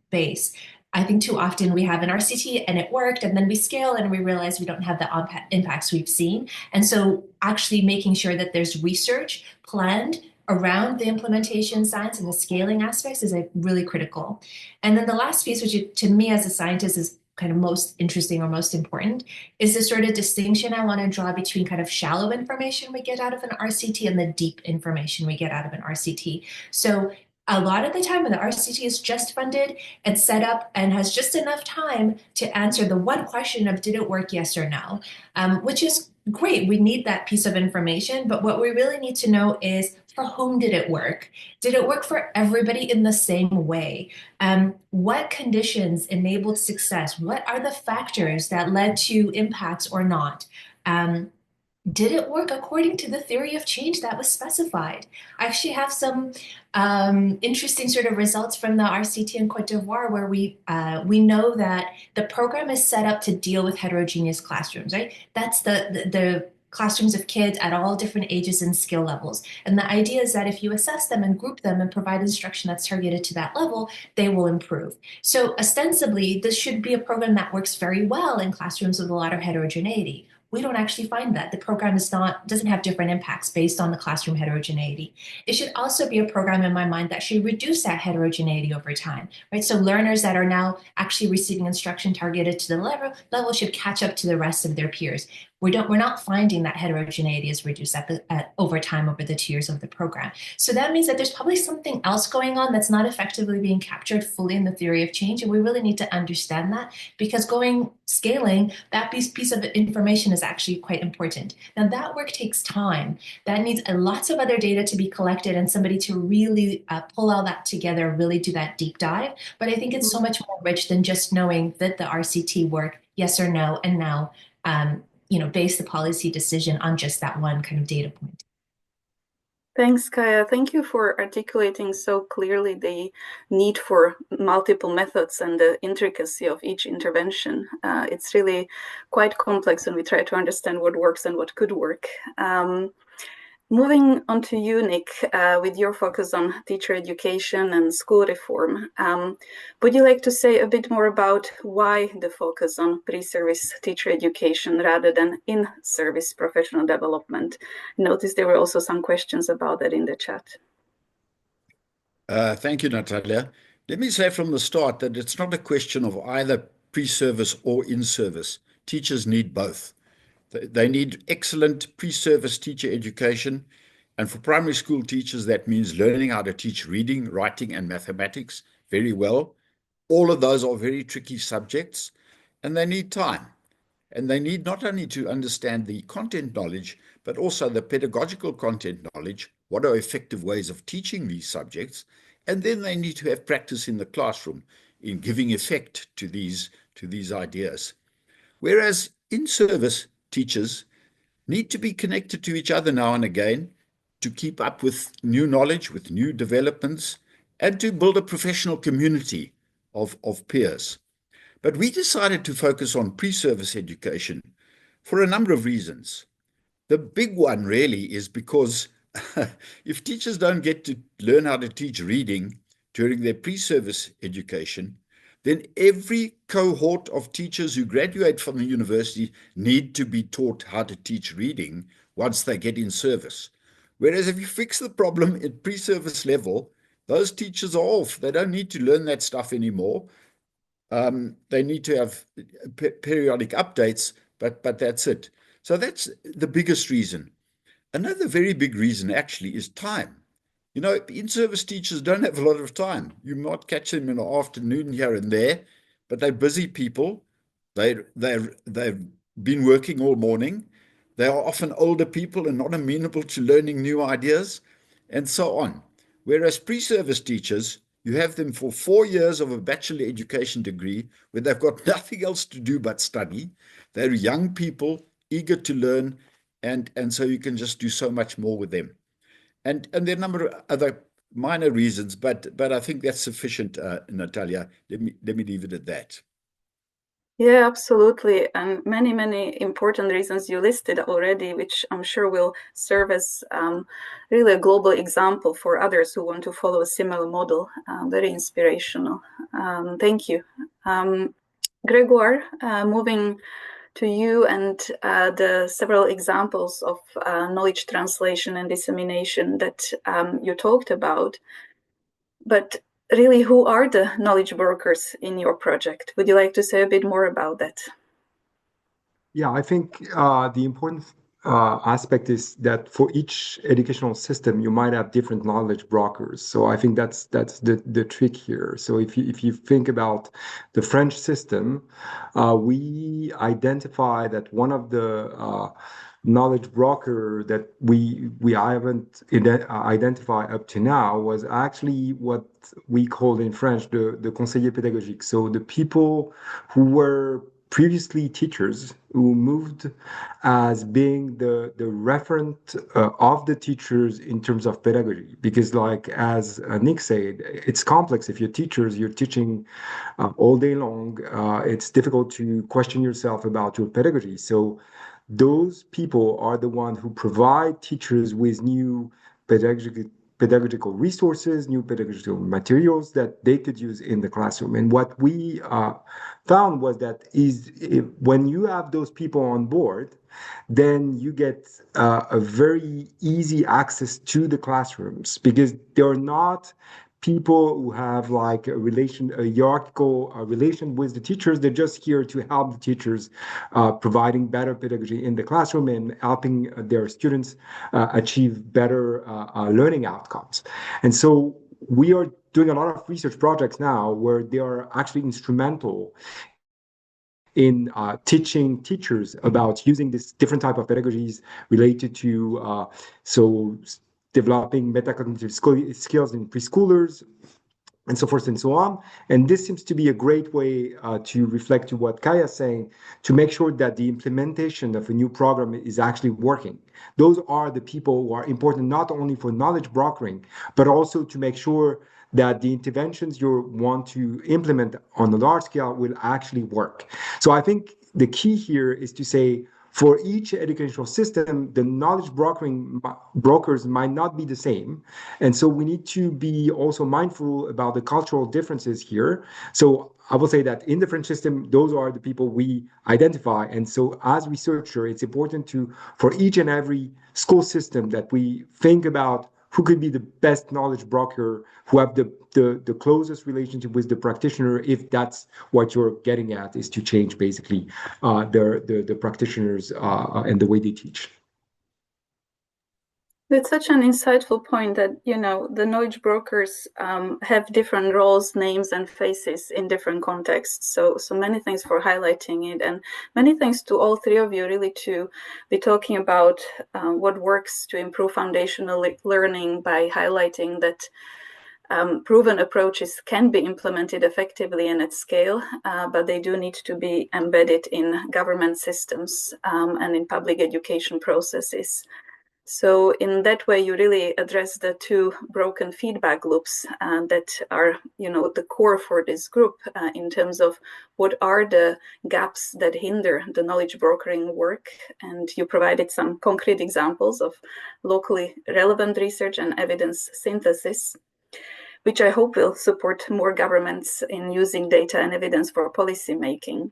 base. I think too often we have an RCT and it worked, and then we scale and we realize we don't have the impacts we've seen. And so actually making sure that there's research planned around the implementation science and the scaling aspects is really critical. And then the last piece, which to me as a scientist is kind of most interesting or most important, is this sort of distinction I want to draw between kind of shallow information we get out of an RCT and the deep information we get out of an RCT. So a lot of the time when the RCT is just funded and set up and has just enough time to answer the one question of did it work, yes or no, which is great. We need that piece of information, but what we really need to know is, for whom did it work? Did it work for everybody in the same way? What conditions enabled success? What are the factors that led to impacts or not? Did it work according to the theory of change that was specified? I actually have some interesting sort of results from the RCT in Cote d'Ivoire, where we know that the program is set up to deal with heterogeneous classrooms, right? That's the classrooms of kids at all different ages and skill levels. And the idea is that if you assess them and group them and provide instruction that's targeted to that level, they will improve. So ostensibly, this should be a program that works very well in classrooms with a lot of heterogeneity. We don't actually find that. The program doesn't have different impacts based on the classroom heterogeneity. It should also be a program in my mind that should reduce that heterogeneity over time, right? So learners that are now actually receiving instruction targeted to the level should catch up to the rest of their peers. We're not finding that heterogeneity is reduced over time over the 2 years of the program. So that means that there's probably something else going on that's not effectively being captured fully in the theory of change. And we really need to understand that, because scaling, that piece of information is actually quite important. Now that work takes time. That needs lots of other data to be collected and somebody to really pull all that together, really do that deep dive. But I think it's so much more rich than just knowing that the RCT work, yes or no, and now base the policy decision on just that one kind of data point. Thanks, Kaya. Thank you for articulating so clearly the need for multiple methods and the intricacy of each intervention. It's really quite complex when we try to understand what works and what could work. Moving on to you, Nick, with your focus on teacher education and school reform, would you like to say a bit more about why the focus on pre-service teacher education rather than in-service professional development? Notice there were also some questions about that in the chat. Thank you, Natalia. Let me say from the start that it's not a question of either pre-service or in-service. Teachers need both. They need excellent pre-service teacher education. And for primary school teachers, that means learning how to teach reading, writing, and mathematics very well. All of those are very tricky subjects, and they need time. And they need not only to understand the content knowledge, but also the pedagogical content knowledge. What are effective ways of teaching these subjects? And then they need to have practice in the classroom in giving effect to these ideas. Whereas in-service teachers need to be connected to each other now and again to keep up with new knowledge, with new developments, and to build a professional community of peers. But we decided to focus on pre-service education for a number of reasons. The big one really is because if teachers don't get to learn how to teach reading during their pre-service education, then every cohort of teachers who graduate from the university need to be taught how to teach reading once they get in service. Whereas if you fix the problem at pre-service level, those teachers are off. They don't need to learn that stuff anymore. They need to have periodic updates, but that's it. So that's the biggest reason. Another very big reason actually is time. In-service teachers don't have a lot of time. You might catch them in the afternoon here and there, but they're busy people. They've been working all morning. They are often older people and not amenable to learning new ideas, and so on. Whereas pre-service teachers, you have them for 4 years of a bachelor education degree where they've got nothing else to do but study. They're young people, eager to learn, and so you can just do so much more with them. And there are a number of other minor reasons, but I think that's sufficient, Natalia. Let me leave it at that. Yeah, absolutely. And many, many important reasons you listed already, which I'm sure will serve as really a global example for others who want to follow a similar model. Very inspirational. Thank you. Gregor, moving to you and the several examples of knowledge translation and dissemination that you talked about. But really, who are the knowledge workers in your project? Would you like to say a bit more about that? Yeah, I think the important aspect is that for each educational system, you might have different knowledge brokers. So I think that's the trick here. So if you think about the French system, we identify that one of the knowledge broker that we haven't identified up to now was actually what we call in French the conseiller pédagogique. So the people who were previously teachers who moved as being the referent of the teachers in terms of pedagogy, because like as Nick said, it's complex. If you're teachers, you're teaching all day long, it's difficult to question yourself about your pedagogy. So those people are the ones who provide teachers with new pedagogical resources, new pedagogical materials that they could use in the classroom. And what we found was that when you have those people on board, then you get a very easy access to the classrooms because they're not people who have like a hierarchical relation with the teachers. They're just here to help the teachers, providing better pedagogy in the classroom and helping their students achieve better learning outcomes. And so we are doing a lot of research projects now where they are actually instrumental in teaching teachers about using this different type of pedagogies related to developing metacognitive skills in preschoolers and so forth and so on. And this seems to be a great way to reflect to what Kaya is saying, to make sure that the implementation of a new program is actually working. Those are the people who are important not only for knowledge brokering, but also to make sure that the interventions you want to implement on a large scale will actually work. So I think the key here is to say, for each educational system, the knowledge brokers might not be the same. And so we need to be also mindful about the cultural differences here. So I will say that in the French system, those are the people we identify. And so as researcher, it's important for each and every school system that we think about who could be the best knowledge broker, who have the closest relationship with the practitioner, if that's what you're getting at, is to change basically the practitioners and the way they teach. That's such an insightful point that, the knowledge brokers have different roles, names, and faces in different contexts. So many thanks for highlighting it, and many thanks to all three of you really to be talking about what works to improve foundational learning by highlighting that proven approaches can be implemented effectively and at scale, but they do need to be embedded in government systems and in public education processes. So in that way, you really address the two broken feedback loops that are, the core for this group in terms of what are the gaps that hinder the knowledge brokering work. And you provided some concrete examples of locally relevant research and evidence synthesis, which I hope will support more governments in using data and evidence for policy making.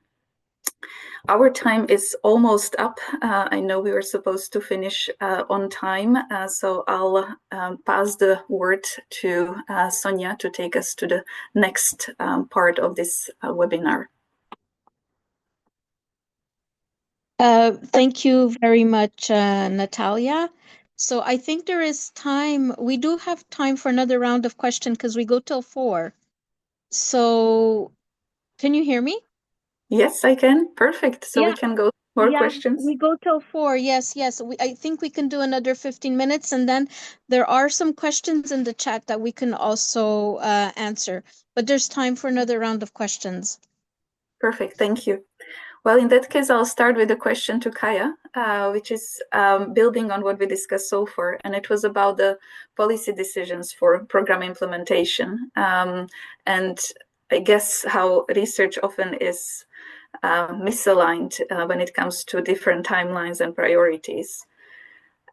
Our time is almost up. I know we were supposed to finish on time, so I'll pass the word to Sonia to take us to the next part of this webinar. Thank you very much, Natalia. So I think there is time. We do have time for another round of questions because we go till 4. So can you hear me? Yes, I can. Perfect. So we can go more questions. We go till 4. Yes. I think we can do another 15 minutes, and then there are some questions in the chat that we can also answer. But there's time for another round of questions. Perfect. Thank you. Well, in that case, I'll start with a question to Kaya, which is building on what we discussed so far. And it was about the policy decisions for program implementation. And I guess how research often is misaligned when it comes to different timelines and priorities.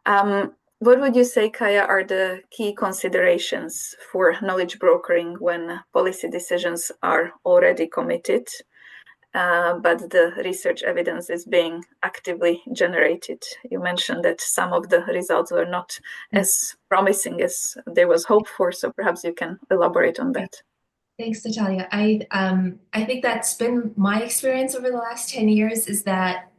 What would you say, Kaya, are the key considerations for knowledge brokering when policy decisions are already committed? But the research evidence is being actively generated. You mentioned that some of the results were not as promising as there was hope for, so perhaps you can elaborate on that. Thanks, Natalia. I think that's been my experience over the last 10 years, is that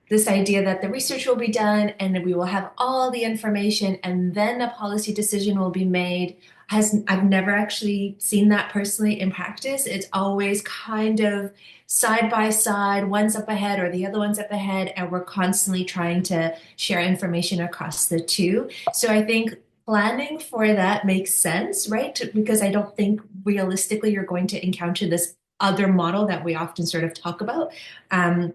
this idea that the research will be done and that we will have all the information and then a policy decision will be made. I've never actually seen that personally in practice. It's always kind of side by side, one's up ahead or the other one's up ahead, and we're constantly trying to share information across the two. So I think planning for that makes sense, right? Because I don't think realistically you're going to encounter this other model that we often sort of talk about. And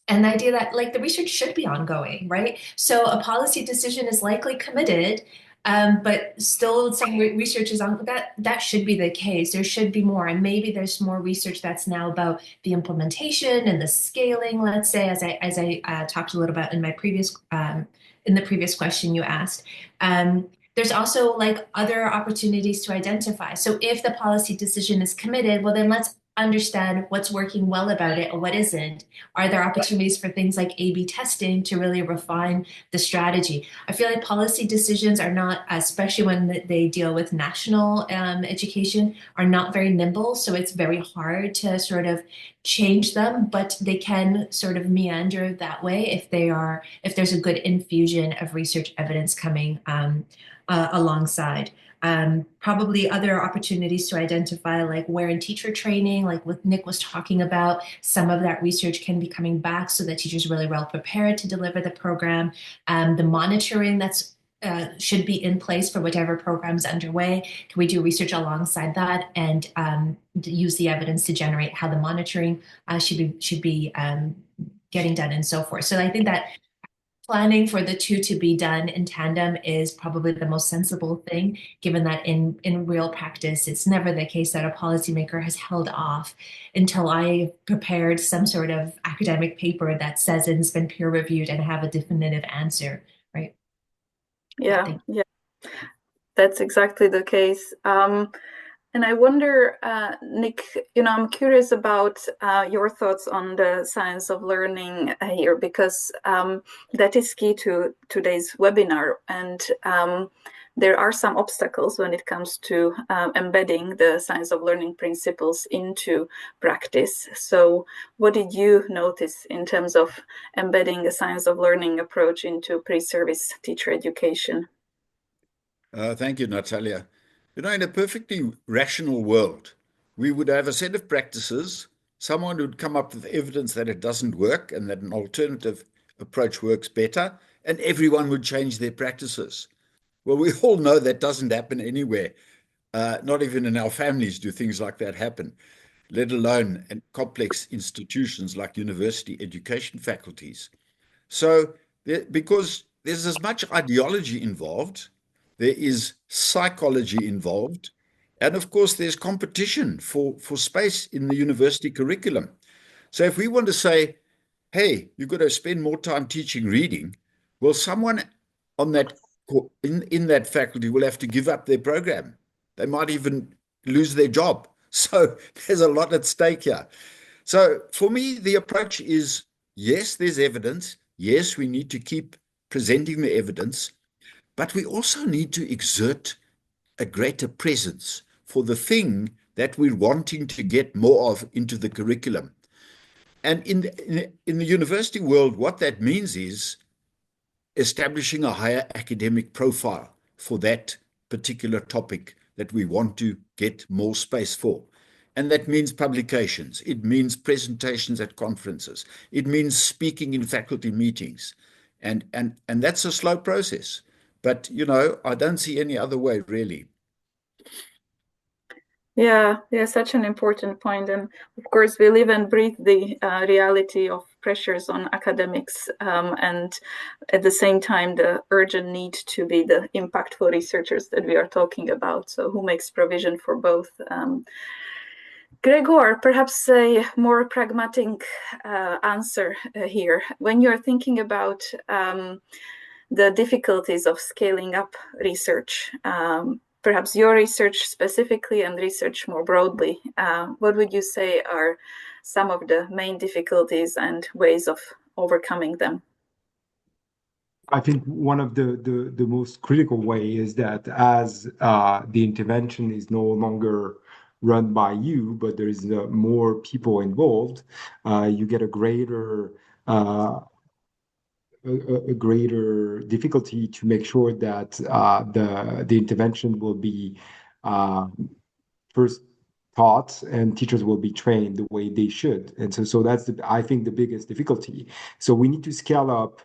the idea that like the research should be ongoing, right? So a policy decision is likely committed, But still some research is on that. That should be the case. There should be more, and maybe there's more research that's now about the implementation and the scaling. Let's say, as I talked a little about in my previous in the previous question you asked. There's also like other opportunities to identify. So if the policy decision is committed, well, then let's understand what's working well about it or what isn't. Are there opportunities for things like A/B testing to really refine the strategy? I feel like policy decisions are not, especially when they deal with national education, are not very nimble. So it's very hard to sort of change them, but they can sort of meander that way if there's a good infusion of research evidence coming alongside. Probably other opportunities to identify, like where in teacher training, like what Nick was talking about, some of that research can be coming back so that teachers are really well prepared to deliver the program. The monitoring that's should be in place for whatever program's underway. Can we do research alongside that and use the evidence to generate how the monitoring should be getting done and so forth. So I think that planning for the two to be done in tandem is probably the most sensible thing, given that in real practice, it's never the case that a policymaker has held off until I prepared some sort of academic paper that says it's been peer reviewed and have a definitive answer, right? Yeah, that's exactly the case. And I wonder, Nick, I'm curious about your thoughts on the science of learning here, because that is key to today's webinar. And there are some obstacles when it comes to embedding the science of learning principles into practice. So what did you notice in terms of embedding a science of learning approach into pre-service teacher education? Thank you, Natalia. In a perfectly rational world, we would have a set of practices, someone would come up with evidence that it doesn't work and that an alternative approach works better, and everyone would change their practices. Well, we all know that doesn't happen anywhere. Not even in our families do things like that happen, let alone in complex institutions like university education faculties. So, because there's as much ideology involved, there is psychology involved, and of course, there's competition for space in the university curriculum. So, if we want to say, hey, you've got to spend more time teaching reading, well, someone on that in that faculty will have to give up their program. They might even lose their job. So, there's a lot at stake here. So, for me, the approach is yes, there's evidence. Yes, we need to keep presenting the evidence, but we also need to exert a greater presence for the thing that we're wanting to get more of into the curriculum. And in the university world, what that means is establishing a higher academic profile for that particular topic that we want to get more space for. And that means publications. It means presentations at conferences. It means speaking in faculty meetings. And that's a slow process. But, I don't see any other way, really. Yeah, such an important point. And of course, we live and breathe the reality of pressures on academics, and at the same time, the urgent need to be the impactful researchers that we are talking about. So who makes provision for both? Gregor, perhaps a more pragmatic answer here. When you're thinking about the difficulties of scaling up research, perhaps your research specifically and research more broadly, what would you say are some of the main difficulties and ways of overcoming them? I think one of the most critical way is that as the intervention is no longer run by you, but there is more people involved, you get a greater difficulty to make sure that the intervention will be first taught and teachers will be trained the way they should. And so that's I think the biggest difficulty. So we need to scale up,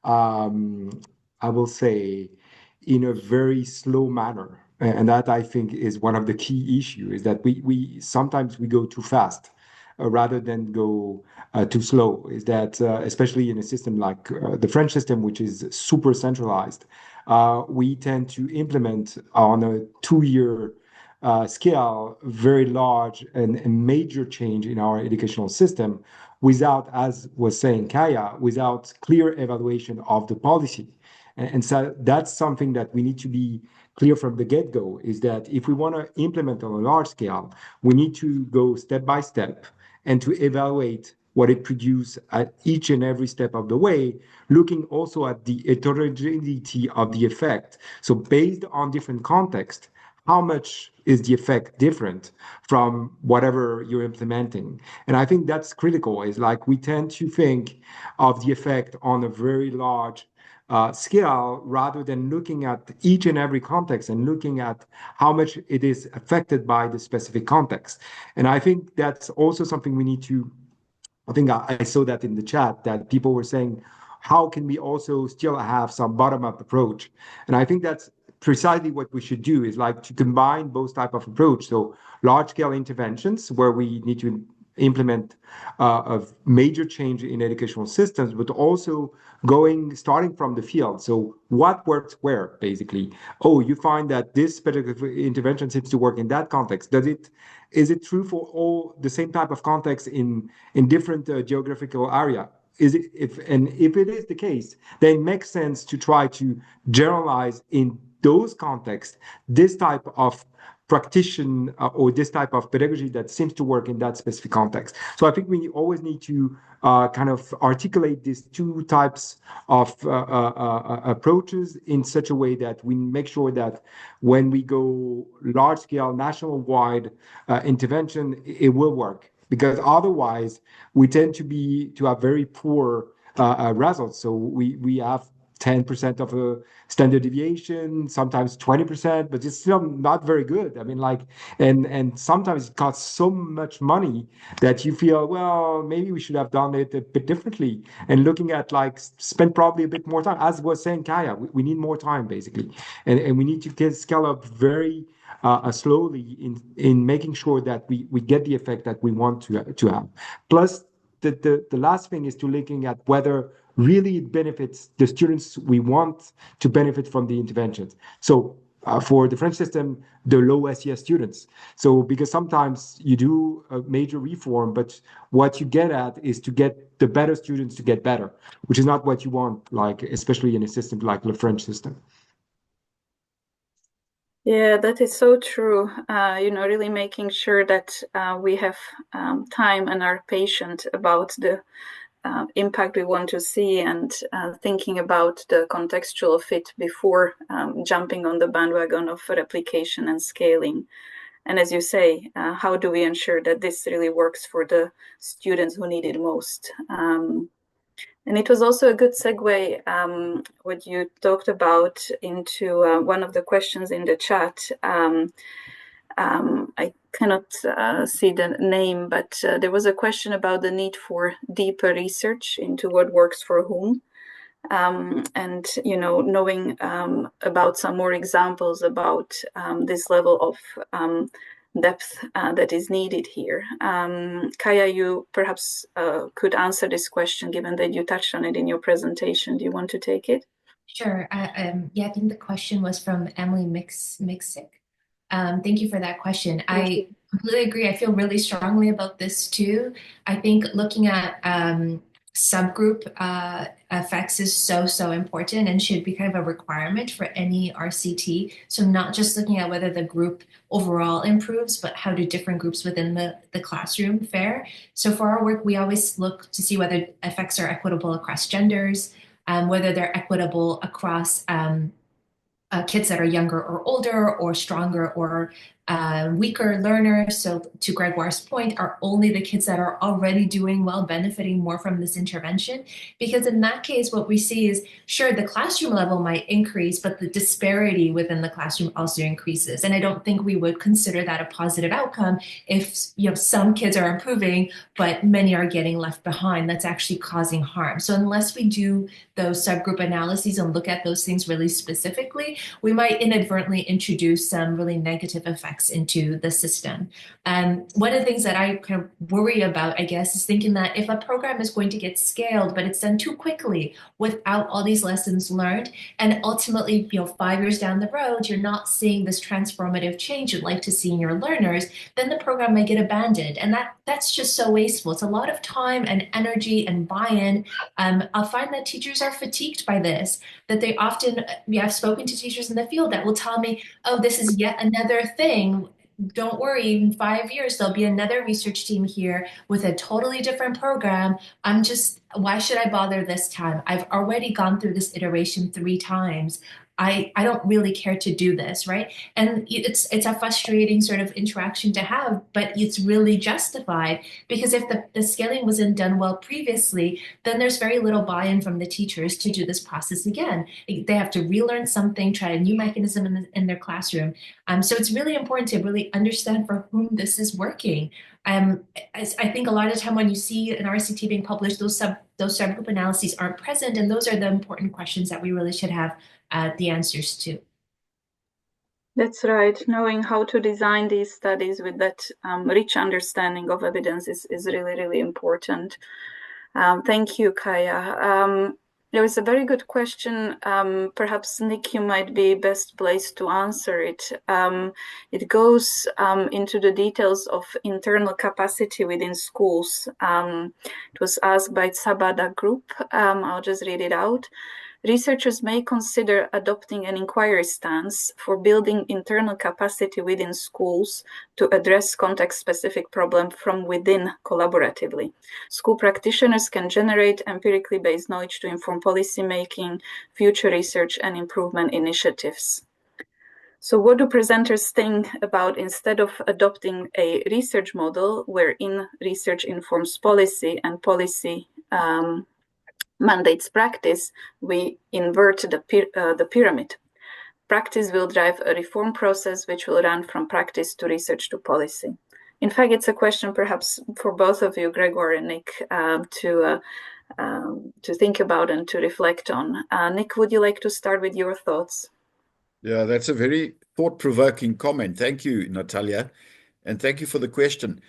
I will say, in a very slow manner. And that I think is one of the key issues, is that we sometimes we go too fast rather than go too slow. Is that especially in a system like the French system, which is super centralized, we tend to implement on a 2-year scale very large and major change in our educational system without, as was saying Kaya, without clear evaluation of the policy. And so that's something that we need to be clear from the get-go, is that if we want to implement on a large scale, we need to go step by step and to evaluate what it produces at each and every step of the way, looking also at the heterogeneity of the effect. So based on different context, how much is the effect different from whatever you're implementing? And I think that's critical. Is like we tend to think of the effect on a very large scale rather than looking at each and every context and looking at how much it is affected by the specific context. And I think that's also something we need to, I think I saw that in the chat that people were saying, how can we also still have some bottom-up approach? And I think that's precisely what we should do, is like to combine both type of approach. So large-scale interventions where we need to implement a major change in educational systems, but also starting from the field. So what works where, basically? Oh, you find that this particular intervention seems to work in that context. Is it true for all the same type of context in different geographical area? If it is the case, then it makes sense to try to generalize in those contexts this type of practitioner or this type of pedagogy that seems to work in that specific context. So I think we always need to kind of articulate these two types of approaches in such a way that we make sure that when we go large-scale, national-wide intervention, it will work. Because otherwise, we tend to have very poor results. So we have 10% of a standard deviation, sometimes 20%, but it's still not very good. I mean, like, and sometimes it costs so much money that you feel, well, maybe we should have done it a bit differently. And looking at like spend probably a bit more time, as was saying Kaya, we need more time basically, and we need to scale up very slowly in making sure that we get the effect that we want to have. Plus, the last thing is to looking at whether really it benefits the students we want to benefit from the interventions. So for the French system, the low SES students. So because sometimes you do a major reform, but what you get at is to get the better students to get better, which is not what you want, like especially in a system like the French system. Yeah, that is so true. Really making sure that we have time and are patient about the impact we want to see, and thinking about the contextual fit before jumping on the bandwagon of replication and scaling. And as you say, how do we ensure that this really works for the students who need it most? And it was also a good segue, what you talked about, into one of the questions in the chat. I cannot see the name, but there was a question about the need for deeper research into what works for whom. And, knowing about some more examples about this level of depth that is needed here. Kaya, you perhaps could answer this question, given that you touched on it in your presentation. Do you want to take it? Sure. I think the question was from Emily Mixick. Thank you for that question. I completely agree. I feel really strongly about this too. I think looking at subgroup effects is so important and should be kind of a requirement for any RCT. So not just looking at whether the group overall improves, but how do different groups within the classroom fare. So for our work, we always look to see whether effects are equitable across genders, whether they're equitable across kids that are younger or older, or stronger or weaker learners. So to Gregoire's point, are only the kids that are already doing well benefiting more from this intervention? Because in that case, what we see is, sure, the classroom level might increase, but the disparity within the classroom also increases. And I don't think we would consider that a positive outcome if some kids are improving, but many are getting left behind. That's actually causing harm. So unless we do those subgroup analyses and look at those things really specifically, we might inadvertently introduce some really negative effects into the system. One of the things that I kind of worry about, I guess, is thinking that if a program is going to get scaled, but it's done too quickly without all these lessons learned, and ultimately, 5 years down the road, you're not seeing this transformative change you'd like to see in your learners, then the program may get abandoned. And that's just so wasteful. It's a lot of time and energy and buy-in. I'll find that teachers are fatigued by this, that they often, I've spoken to teachers in the field that will tell me, oh, this is yet another thing. Don't worry, in 5 years, there'll be another research team here with a totally different program. Why should I bother this time? I've already gone through this iteration 3 times. I don't really care to do this, right? And it's a frustrating sort of interaction to have, but it's really justified, because if the scaling wasn't done well previously, then there's very little buy-in from the teachers to do this process again. They have to relearn something, try a new mechanism in their classroom. So it's really important to really understand for whom this is working. I think a lot of the time when you see an RCT being published, those subgroup analyses aren't present, and those are the important questions that we really should have the answers to. That's right. Knowing how to design these studies with that rich understanding of evidence is really, really important. Thank you, Kaya. There is a very good question. Perhaps, Nick, you might be best placed to answer it. It goes into the details of internal capacity within schools. It was asked by Sabada Group. I'll just read it out. Researchers may consider adopting an inquiry stance for building internal capacity within schools to address context-specific problems from within collaboratively. School practitioners can generate empirically based knowledge to inform policymaking, future research, and improvement initiatives. So what do presenters think about, instead of adopting a research model wherein research informs policy and policy mandates practice, we invert the pyramid. Practice will drive a reform process which will run from practice to research to policy. In fact, it's a question perhaps for both of you, Gregor and Nick, to think about and to reflect on. Nick, would you like to start with your thoughts? Yeah, that's a very thought-provoking comment. Thank you, Natalia, and thank you for the question.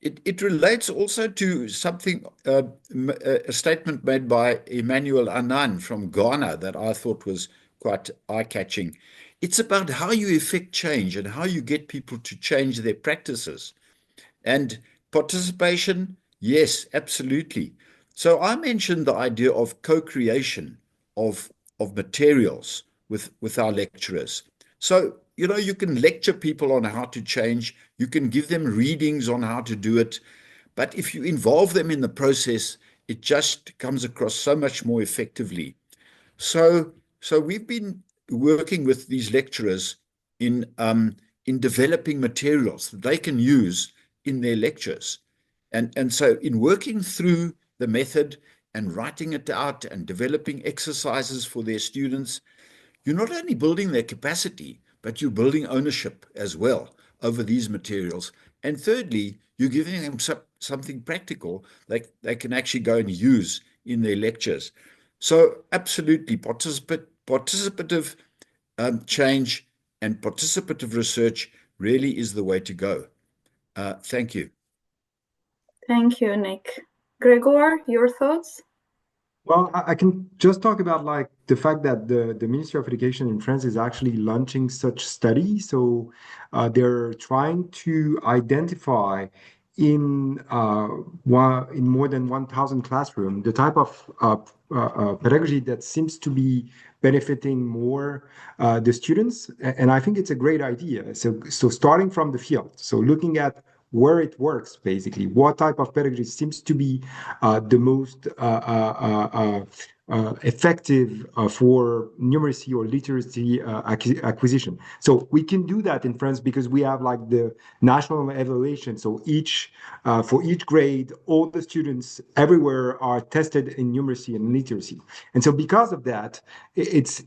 It relates also to something, a statement made by Emmanuel Anan from Ghana that I thought was quite eye-catching. It's about how you effect change and how you get people to change their practices. And participation, yes, absolutely. So I mentioned the idea of co-creation of materials with our lecturers. So, you can lecture people on how to change, you can give them readings on how to do it, but if you involve them in the process, it just comes across so much more effectively. So we've been working with these lecturers in developing materials that they can use in their lectures. And so in working through the method and writing it out and developing exercises for their students, you're not only building their capacity, but you're building ownership as well over these materials. And thirdly, you're giving them something practical they can actually go and use in their lectures. So absolutely, participative change and participative research really is the way to go. Thank you. Thank you, Nick. Gregor, your thoughts? Well, I can just talk about like the fact that the Ministry of Education in France is actually launching such study. So they're trying to identify in more than 1,000 classrooms the type of pedagogy that seems to be benefiting more the students. And I think it's a great idea. So starting from the field, so looking at where it works, basically, what type of pedagogy seems to be the most effective for numeracy or literacy acquisition. So we can do that in France because we have like the national evaluation. So for each grade, all the students everywhere are tested in numeracy and literacy. And so because of that, it's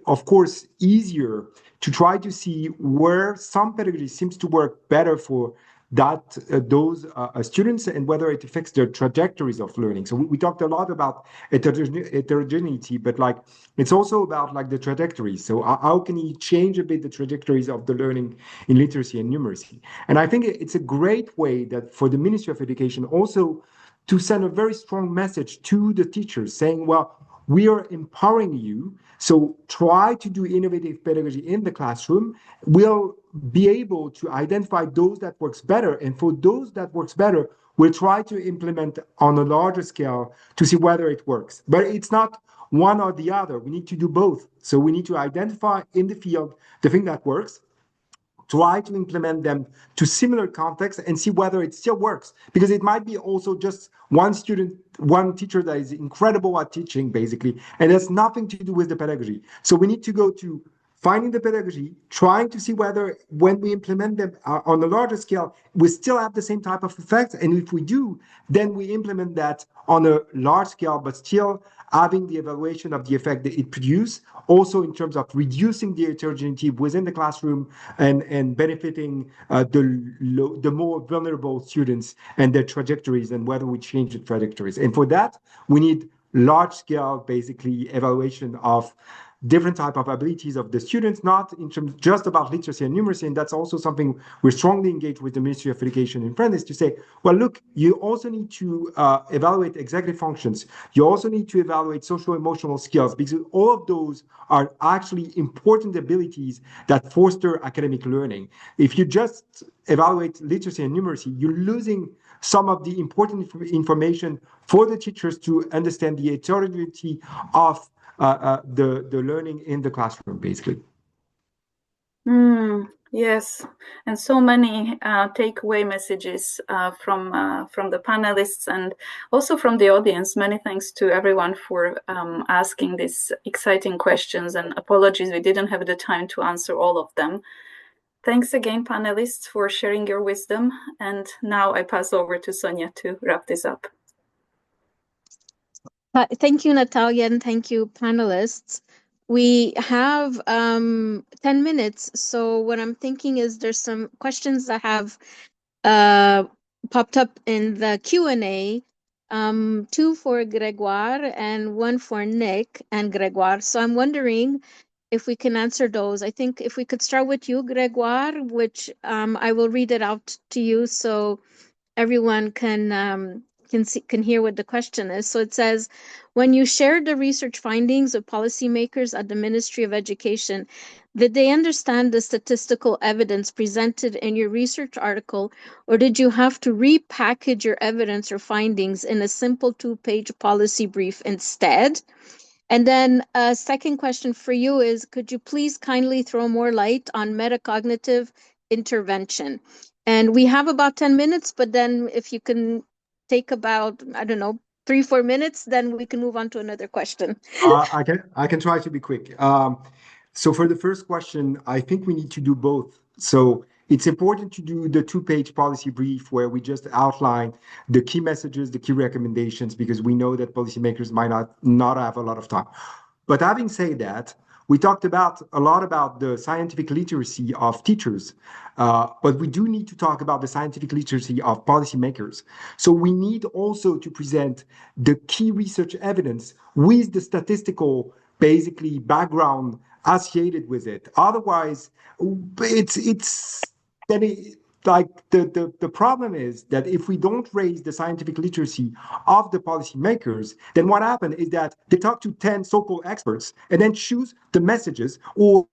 of course easier to try to see where some pedagogy seems to work better for that those students and whether it affects their trajectories of learning. So we talked a lot about heterogeneity, but like it's also about like the trajectories. So how can you change a bit the trajectories of the learning in literacy and numeracy? And I think it's a great way that for the Ministry of Education also to send a very strong message to the teachers saying, well, we are empowering you. So try to do innovative pedagogy in the classroom. We'll be able to identify those that works better. And for those that works better, we'll try to implement on a larger scale to see whether it works. But it's not one or the other. We need to do both. So we need to identify in the field the thing that works, try to implement them to similar contexts and see whether it still works. Because it might be also just one student, one teacher that is incredible at teaching, basically, and has nothing to do with the pedagogy. So we need to go to finding the pedagogy, trying to see whether when we implement them on a larger scale, we still have the same type of effects. And if we do, then we implement that on a large scale, but still having the evaluation of the effect that it produces, also in terms of reducing the heterogeneity within the classroom and benefiting the more vulnerable students and their trajectories and whether we change the trajectories. And for that, we need large scale, basically, evaluation of different type of abilities of the students, not in terms just about literacy and numeracy. And that's also something we're strongly engaged with the Ministry of Education in France, is to say, well, look, you also need to evaluate executive functions. You also need to evaluate social emotional skills, because all of those are actually important abilities that foster academic learning. If you just evaluate literacy and numeracy, you're losing some of the important information for the teachers to understand the heterogeneity of the learning in the classroom, basically. Yes, and so many takeaway messages from the panelists and also from the audience. Many thanks to everyone for asking these exciting questions, and apologies we didn't have the time to answer all of them. Thanks again, panelists, for sharing your wisdom. And now I pass over to Sonia to wrap this up. Thank you, Natalia, and thank you, panelists. We have 10 minutes, so what I'm thinking is there's some questions that have popped up in the Q&A, 2 for Gregoire and 1 for Nick and Gregoire. So I'm wondering if we can answer those. I think if we could start with you, Gregoire, which I will read it out to you so everyone can hear what the question is. So it says, when you shared the research findings of policymakers at the Ministry of Education, did they understand the statistical evidence presented in your research article, or did you have to repackage your evidence or findings in a simple 2-page policy brief instead? And then a second question for you is, could you please kindly throw more light on metacognitive intervention? And we have about 10 minutes, but then if you can take about, I don't know, 3-4 minutes, then we can move on to another question. I can try to be quick. So for the first question, I think we need to do both. So it's important to do the 2-page policy brief where we just outline the key messages, the key recommendations, because we know that policymakers might not have a lot of time. But having said that, we talked a lot about the scientific literacy of teachers, but we do need to talk about the scientific literacy of policymakers. So we need also to present the key research evidence with the statistical, basically, background associated with it. Otherwise, the problem is that if we don't raise the scientific literacy of the policymakers, then what happens is that they talk to 10 so-called experts and then choose the messages or